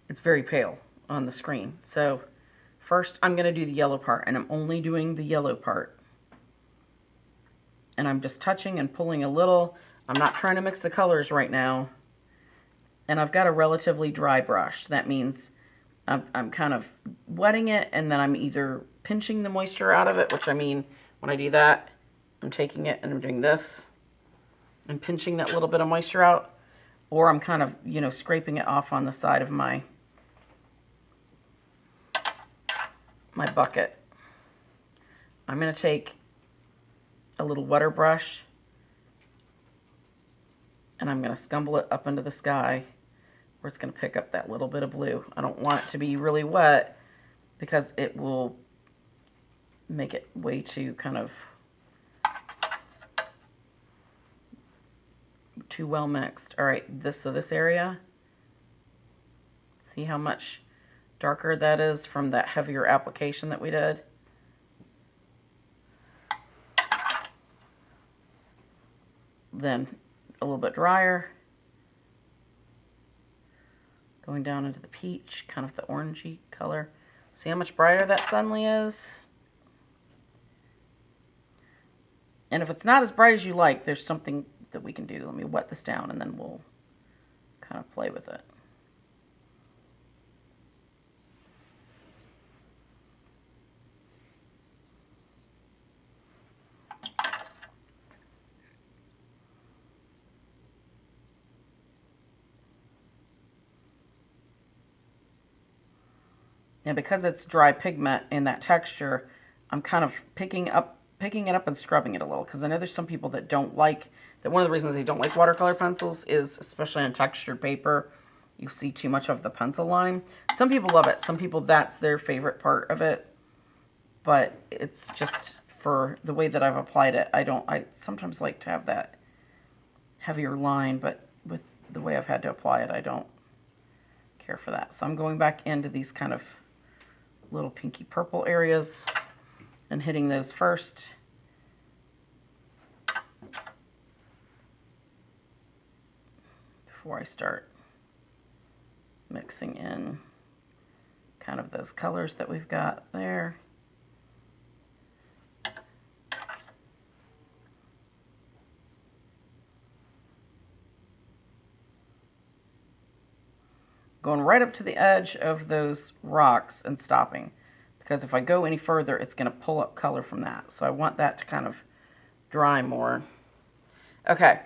It's very pale on the screen. So first I'm going to do the yellow part, and I'm only doing the yellow part. And I'm just touching and pulling a little. I'm not trying to mix the colors right now. And I've got a relatively dry brush. That means I'm kind of wetting it, and then I'm either pinching the moisture out of it, which I mean, when I do that, I'm taking it and I'm doing this and pinching that little bit of moisture out, or I'm kind of, you know, scraping it off on the side of my bucket. I'm going to take a little wetter brush and I'm going to scumble it up into the sky where it's going to pick up that little bit of blue. I don't want it to be really wet because it will make it way too kind of too well mixed. All right, so this area, see how much darker that is from that heavier application that we did? Then a little bit drier. Going down into the peach, kind of the orangey color. See how much brighter that suddenly is? And if it's not as bright as you like, there's something that we can do. Let me wet this down and then we'll kind of play with it. And because it's dry pigment in that texture, I'm kind of picking it up and scrubbing it a little, because I know there's some people that don't like, that one of the reasons they don't like watercolor pencils is, especially on textured paper, you see too much of the pencil line. Some people love it. Some people, that's their favorite part of it. But it's just for the way that I've applied it. I sometimes like to have that heavier line, but with the way I've had to apply it, I don't care for that. So I'm going back into these kind of little pinky purple areas and hitting those first. Before I start mixing in kind of those colors that we've got there. Going right up to the edge of those rocks and stopping, because if I go any further, it's going to pull up color from that. So I want that to kind of dry more. Okay,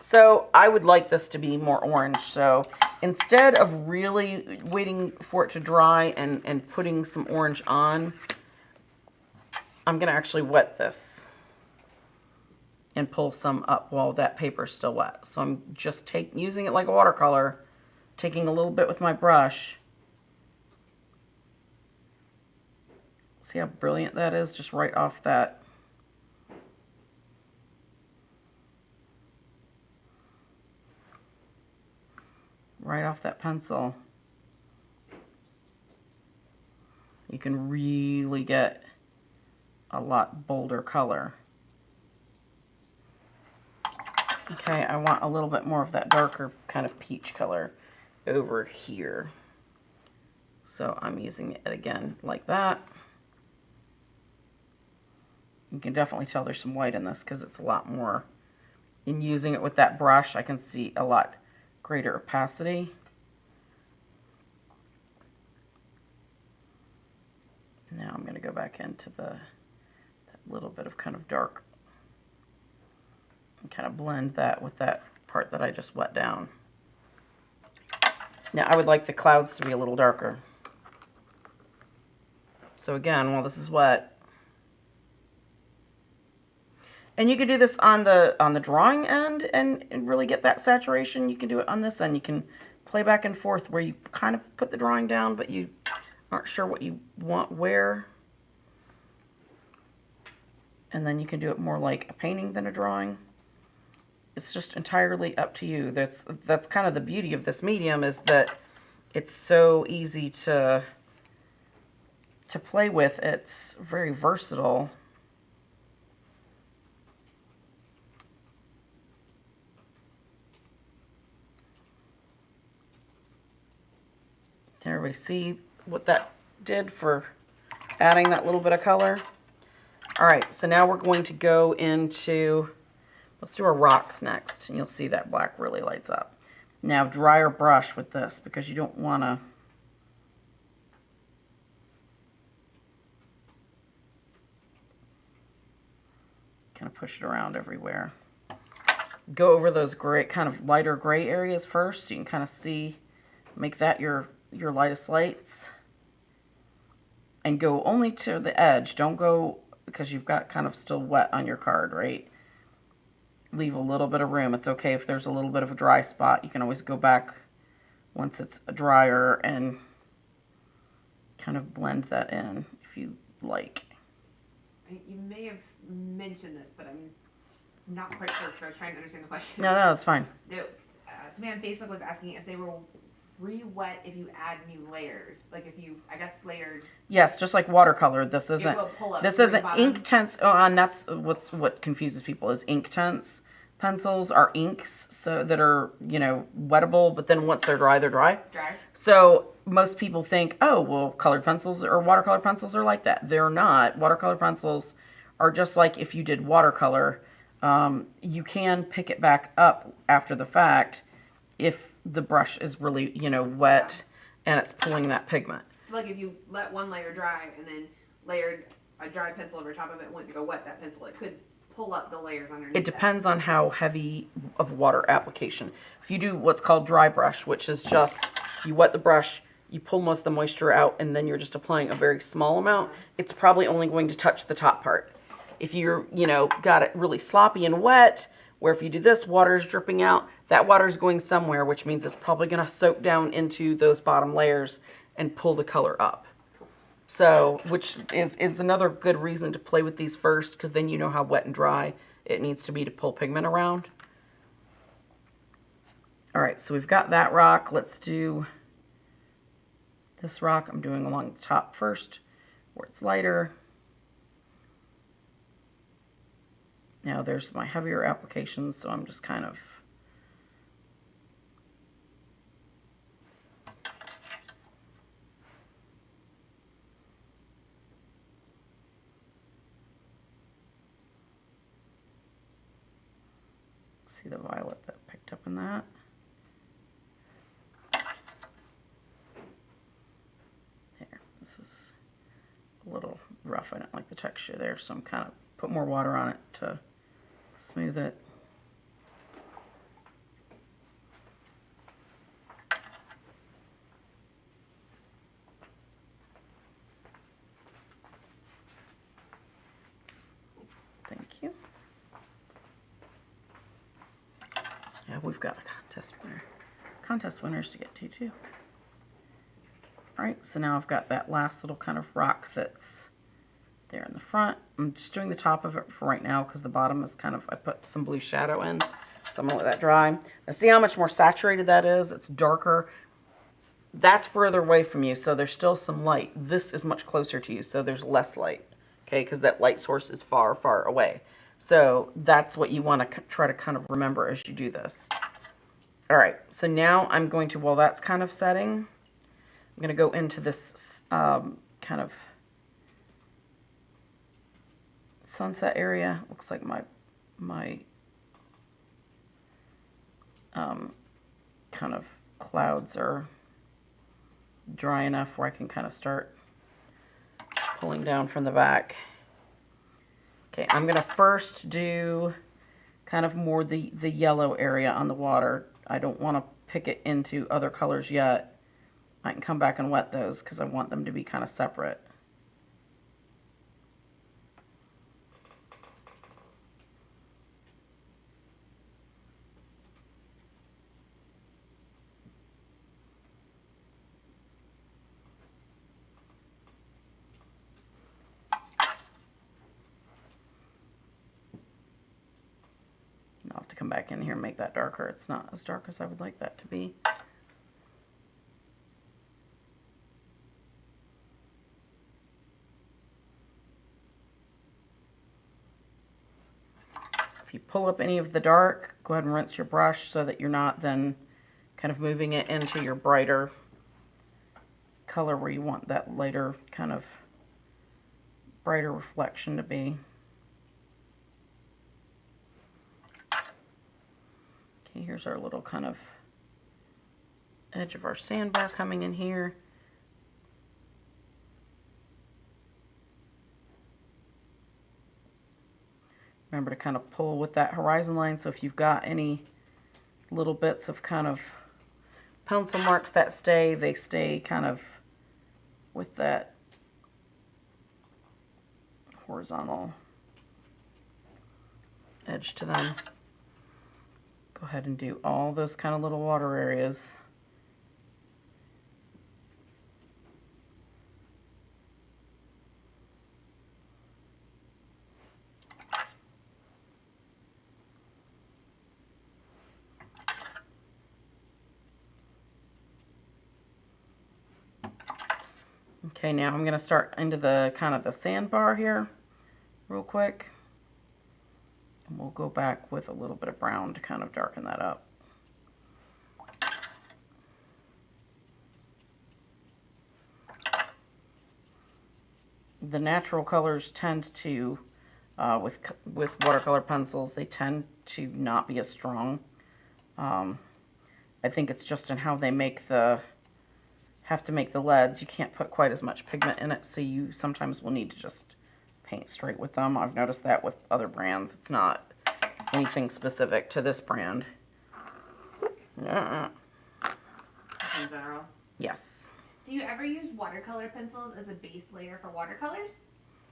so I would like this to be more orange. So instead of really waiting for it to dry and putting some orange on, I'm going to actually wet this and pull some up while that paper is still wet. So I'm just using it like a watercolor, taking a little bit with my brush. See how brilliant that is, just right off that. Right off that pencil. You can really get a lot bolder color. Okay, I want a little bit more of that darker kind of peach color over here. So I'm using it again like that. You can definitely tell there's some white in this because it's a lot more. In using it with that brush, I can see a lot greater opacity. Now I'm going to go back into that little bit of kind of dark and kind of blend that with that part that I just wet down. Now I would like the clouds to be a little darker. So again, while this is wet, And you can do this on the drawing end and really get that saturation. You can do it on this end. You can play back and forth where you kind of put the drawing down, but you aren't sure what you want where. And then you can do it more like a painting than a drawing. It's just entirely up to you. That's kind of the beauty of this medium, is that it's so easy to play with. It's very versatile. Can everybody see what that did for adding that little bit of color? All right, so now we're going to go into, let's do our rocks next, and you'll see that black really lights up. Now dry your brush with this, because you don't want to kind of push it around everywhere. Go over those gray, kind of lighter gray areas first. You can kind of see, make that your lightest lights. And go only to the edge. Don't go, because you've got kind of still wet on your card, right? Leave a little bit of room. It's okay if there's a little bit of a dry spot. You can always go back once it's drier and kind of blend that in if you like. You may have mentioned this, but I'm not quite sure, so I was trying to understand the question. No, that's fine. Somebody on Facebook was asking if they were re-wet if you add new layers. Like if you, I guess, layered. Yes, just like watercolor. This isn't. It will pull up this through isn't the bottom. ink tense. Oh, and that's what confuses people is ink tense. Pencils are inks, so that are, you know, wettable, but then once they're dry, they're dry. Dry. So most people think, oh, well, colored pencils or watercolor pencils are like that. They're not. Watercolor pencils are just like if you did watercolor. You can pick it back up after the fact if the brush is really, you know, wet and it's pulling that pigment. So like if you let one layer dry and then layered a dry pencil over top of it, went to go wet that pencil, it could pull up the layers underneath. It depends on how heavy of water application. If you do what's called dry brush, which is just you wet the brush, you pull most of the moisture out, and then you're just applying a very small amount, it's probably only going to touch the top part. If you're, you know, got it really sloppy and wet, where if you do this, water is dripping out, that water is going somewhere, which means it's probably going to soak down into those bottom layers and pull the color up. So, which is another good reason to play with these first, because then you know how wet and dry it needs to be to pull pigment around. All right, so we've got that rock. Let's do this rock. I'm doing along the top first, where it's lighter. Now there's my heavier applications, so I'm just kind of see the violet that picked up in that. There, this is a little rough. I don't like the texture there, so I'm kind of put more water on it to smooth it. Thank you. Yeah, we've got a contest winners to get to too. All right, so now I've got that last little kind of rock that's there in the front. I'm just doing the top of it for right now because the bottom is kind of, I put some blue shadow in, so I'm gonna let that dry. Now see how much more saturated that is? It's darker. That's further away from you, so there's still some light. This is much closer to you, so there's less light, okay, because that light source is far, far away. So that's what you want to try to kind of remember as you do this. All right, so now I'm going to, while that's kind of setting, I'm going to go into this kind of sunset area. Looks like my kind of clouds are dry enough where I can kind of start pulling down from the back. Okay, I'm going to first do kind of more the yellow area on the water. I don't want to pick it into other colors yet. I can come back and wet those because I want them to be kind of separate. back in here and make that darker. It's not as dark as I would like that to be. If you pull up any of the dark, go ahead and rinse your brush so that you're not then kind of moving it into your brighter color where you want that lighter kind of brighter reflection to be. Okay, here's our little kind of edge of our sandbar coming in here. Remember to kind of pull with that horizon line, so if you've got any little bits of kind of pencil marks that stay, they stay kind of with that horizontal edge to them. Go ahead and do all those kind of little water areas. Okay, now I'm going to start into the kind of the sandbar here real quick. And we'll go back with a little bit of brown to kind of darken that up. The natural colors tend to, with watercolor pencils, they tend to not be as strong. I think it's just in how they make have to make the leads. You can't put quite as much pigment in it, so you sometimes will need to just paint straight with them. I've noticed that with other brands. It's not anything specific to this brand. In general. Yes. Do you ever use watercolor pencils as a base layer for watercolors?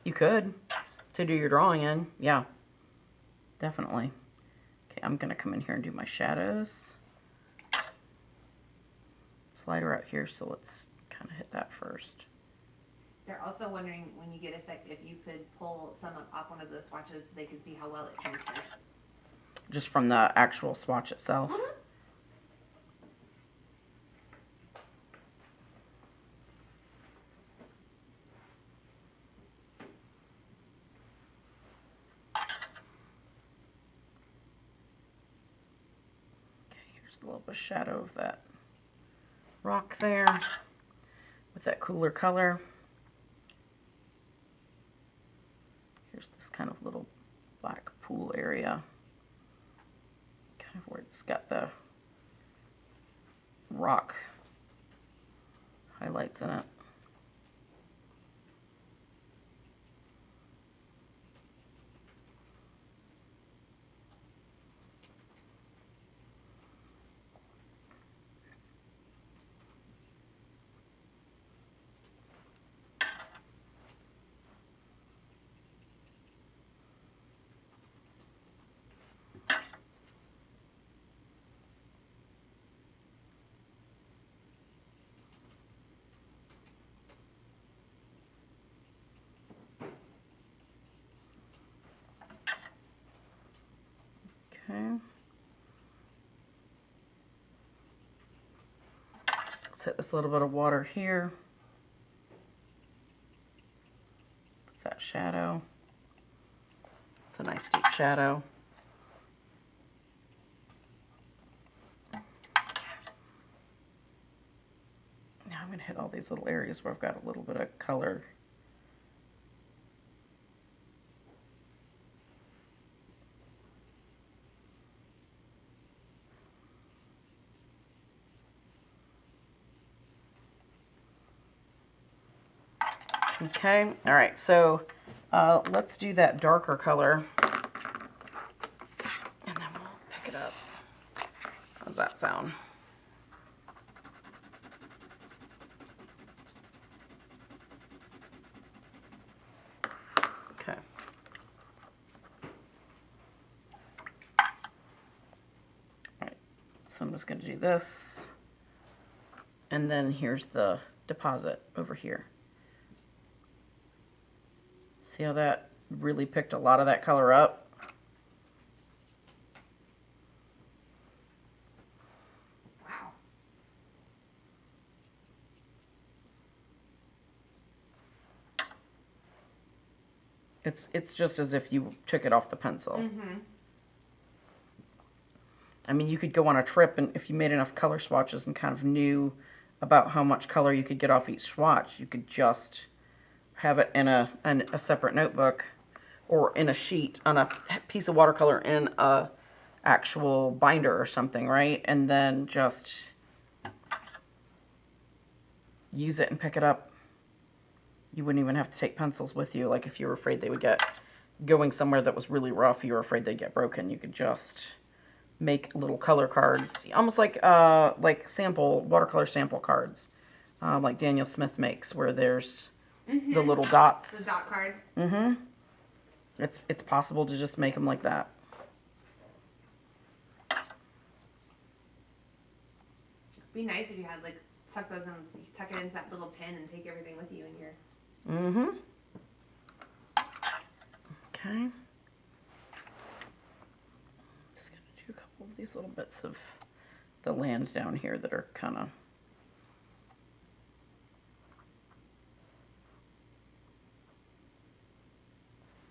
You could, to do your drawing in. Yeah, definitely. Okay, I'm gonna come in here and do my shadows. Slider out here, so let's kind of hit that first. They're also wondering, when you get a sec, if you could pull some off one of the swatches so they can see how well it transfers. Just from the actual swatch itself. Mm-hmm. Okay, here's a little bit of shadow of that rock there with that cooler color. Here's this kind of little black pool area, kind of where it's got the rock highlights in it. Okay. Let's hit this little bit of water here. That shadow. It's a nice deep shadow. Now I'm going to hit all these little areas where I've got a little bit of color. Okay, all right, so let's do that darker color, and then we'll pick it up. How's that sound? Okay. All right, so I'm just going to do this, and then here's the deposit over here. See how that really picked a lot of that color up? It's just as if you took it off the pencil. Mm-hmm. I mean, you could go on a trip, and if you made enough color swatches and kind of knew about how much color you could get off each swatch, you could just have it in a separate notebook or in a sheet on a piece of watercolor in a actual binder or something, right? And then just use it and pick it up. You wouldn't even have to take pencils with you. Like if you were afraid they would get going somewhere that was really rough, you were afraid they'd get broken, you could just make little color cards, almost like watercolor sample cards, like Daniel Smith makes, where there's the little dots. The dot cards. Mm-hmm. It's possible to just make them like that. It'd be nice if you had like tuck it into that little tin and take everything with you in your. Mm-hmm. Okay. Just gonna do a couple of these little bits of the land down here that are kind of.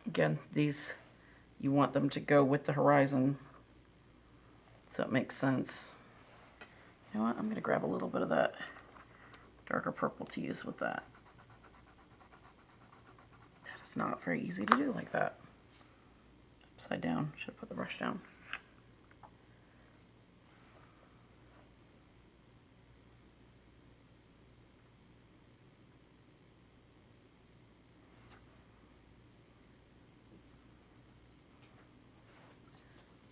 Again, these, you want them to go with the horizon, so it makes sense. You know what? I'm going to grab a little bit of that darker purple to use with that. That is not very easy to do like that. Upside down. Should put the brush down.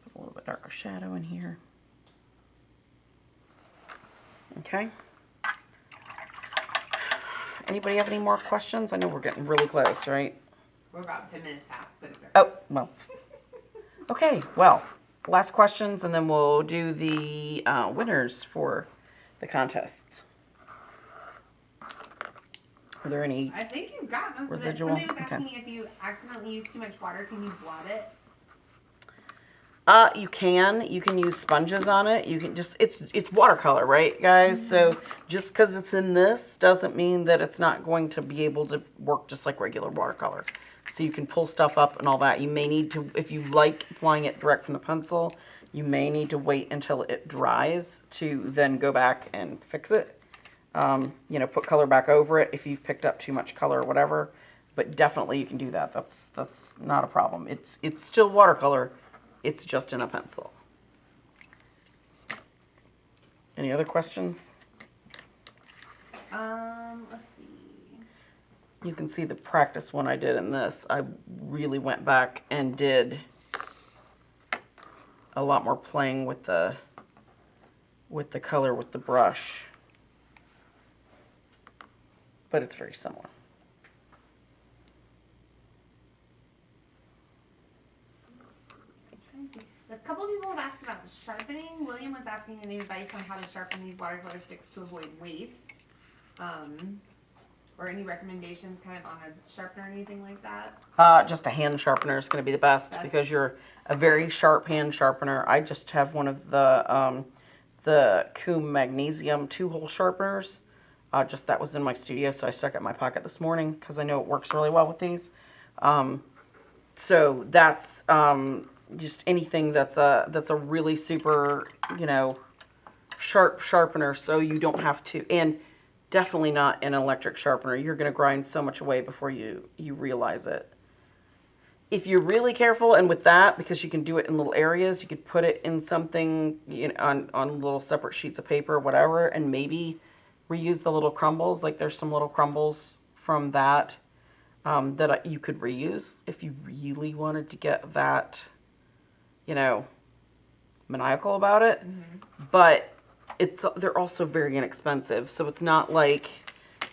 Put a little bit darker shadow in here. Okay. Anybody have any more questions? I know we're getting really close, right? We're about 10 minutes past, but it's okay. Oh, well. Okay, well, last questions, and then we'll do the winners for the contest. Are there any? I think you've got most residual? of it. Somebody was asking Okay. if you accidentally use too much water, can you blot it? You can use sponges on it. You can just, it's watercolor, right, guys? So just because it's in this doesn't mean that it's not going to be able to work just like regular watercolor. So you can pull stuff up and all that. You may need to, if you like applying it direct from the pencil, you may need to wait until it dries to then go back and fix it. You know, put color back over it if you've picked up too much color or whatever. But definitely you can do that. That's not a problem. It's still watercolor. It's just in a pencil. Any other questions? Let's see. You can see the practice one I did in this. I really went back and did a lot more playing with the color with the brush. But it's very similar. A couple of people have asked about sharpening. William was asking any advice on how to sharpen these watercolor sticks to avoid waste. Or any recommendations kind of on a sharpener or anything like that? Just a hand sharpener is going to be the best because you're a very sharp hand sharpener. I just have one of the Coom Magnesium 2-hole sharpeners. Just that was in my studio, so I stuck it in my pocket this morning because I know it works really well with these. So that's just anything that's a really super, you know, sharp sharpener, so you don't have to, and definitely not an electric sharpener. You're going to grind so much away before you realize it. If you're really careful, and with that, because you can do it in little areas, you could put it in something, you know, on little separate sheets of paper or whatever, and maybe reuse the little crumbles. Like there's some little crumbles from that that you could reuse if you really wanted to get that, you know, maniacal about it. Mm-hmm. But they're also very inexpensive, so it's not like,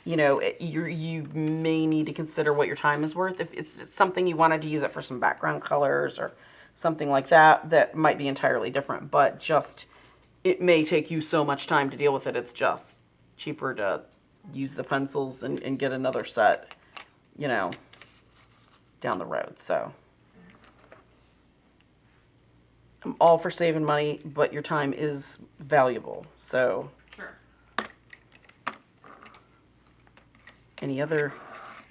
you know, you may need to consider what your time is worth. If it's something you wanted to use it for some background colors or something like that, that might be entirely different. But just, it may take you so much time to deal with it. It's just cheaper to use the pencils and get another set, you know, down the road. So I'm all for saving money, but your time is valuable. So Sure. any other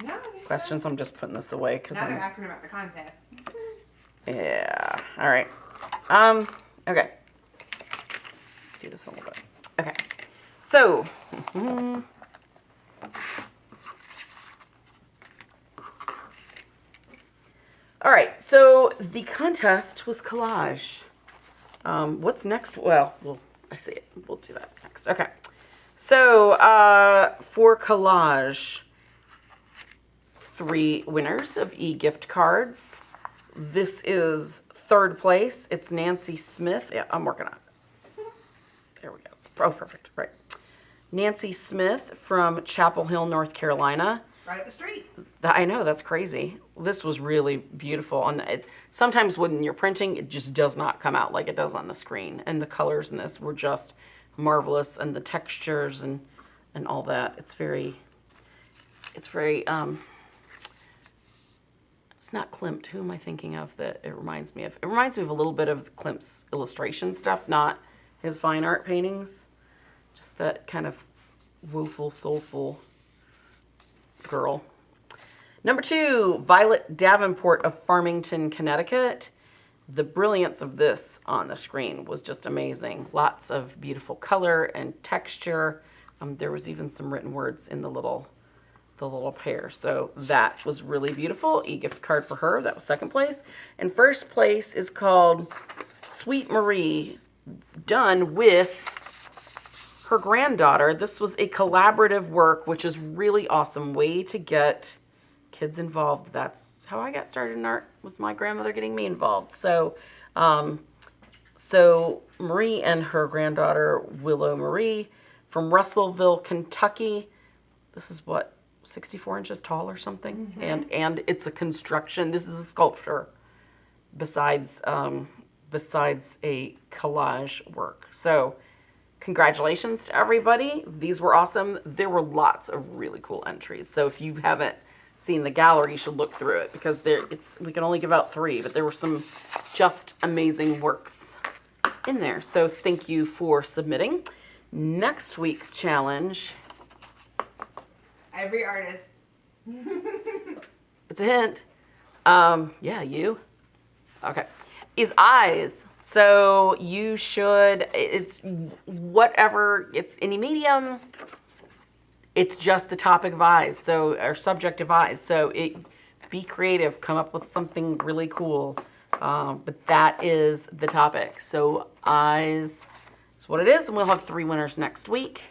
No. questions. I'm just putting this away because Now they're asking about the contest. yeah. All right. Okay. Do this a little bit. Okay. So. All right. So the contest was collage. What's next? Well, I see it. We'll do that next. Okay. So for collage, 3 winners of e-gift cards. This is third place. It's Nancy Smith. Yeah, I'm working on it. There we go. Oh, perfect. Right. Nancy Smith from Chapel Hill, North Carolina. Right up the street. I know, that's crazy. This was really beautiful. And sometimes when you're printing, it just does not come out like it does on the screen. And the colors in this were just marvelous, and the textures and all that. It's very, it's not Klimt. Who am I thinking of that it reminds me of? It reminds me of a little bit of Klimt's illustration stuff, not his fine art paintings. Just that kind of woeful, soulful girl. Number 2, Violet Davenport of Farmington, Connecticut. The brilliance of this on the screen was just amazing. Lots of beautiful color and texture. There was even some written words in the little pair. So that was really beautiful. E-gift card for her. That was second place. And first place is called Sweet Marie, done with her granddaughter. This was a collaborative work, which is really awesome. Way to get kids involved. That's how I got started in art, was my grandmother getting me involved. So, so Marie and her granddaughter, Willow Marie, from Russellville, Kentucky. This is what, 64 inches tall or something? Mm-hmm. And it's a construction. This is a sculpture besides a collage work. So congratulations to everybody. These were awesome. There were lots of really cool entries. So if you haven't seen the gallery, you should look through it, because we can only give out 3, but there were some just amazing works in there. So thank you for submitting. Next week's challenge. Every artist. It's a hint. Yeah, you. Okay. Is eyes. So you should, it's whatever, it's any medium. It's just the topic of eyes, so, or subject of eyes. So be creative, come up with something really cool. But that is the topic. So eyes is what it is, and we'll have 3 winners next week.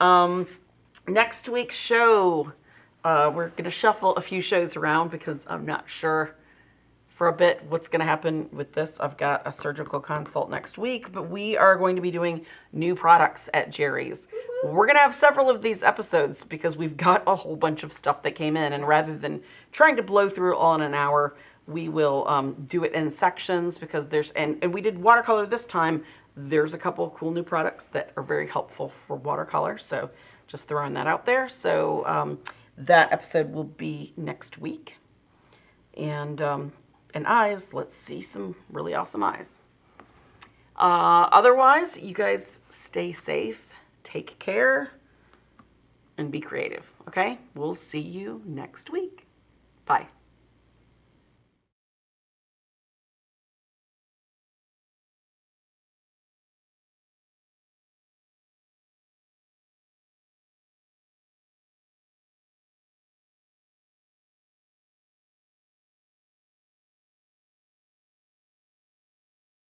Next week's show, we're going to shuffle a few shows around because I'm not sure for a bit what's going to happen with this. I've got a surgical consult next week, but we are going to be doing new products at Jerry's. We're going to have several of these episodes because we've got a whole bunch of stuff that came in, and rather than trying to blow through it all in an hour, we will do it in sections, because and we did watercolor this time. There's a couple of cool new products that are very helpful for watercolor, so just throwing that out there. So that episode will be next week. And eyes, let's see some really awesome eyes. Otherwise, you guys stay safe, take care, and be creative, okay? We'll see you next week. Bye.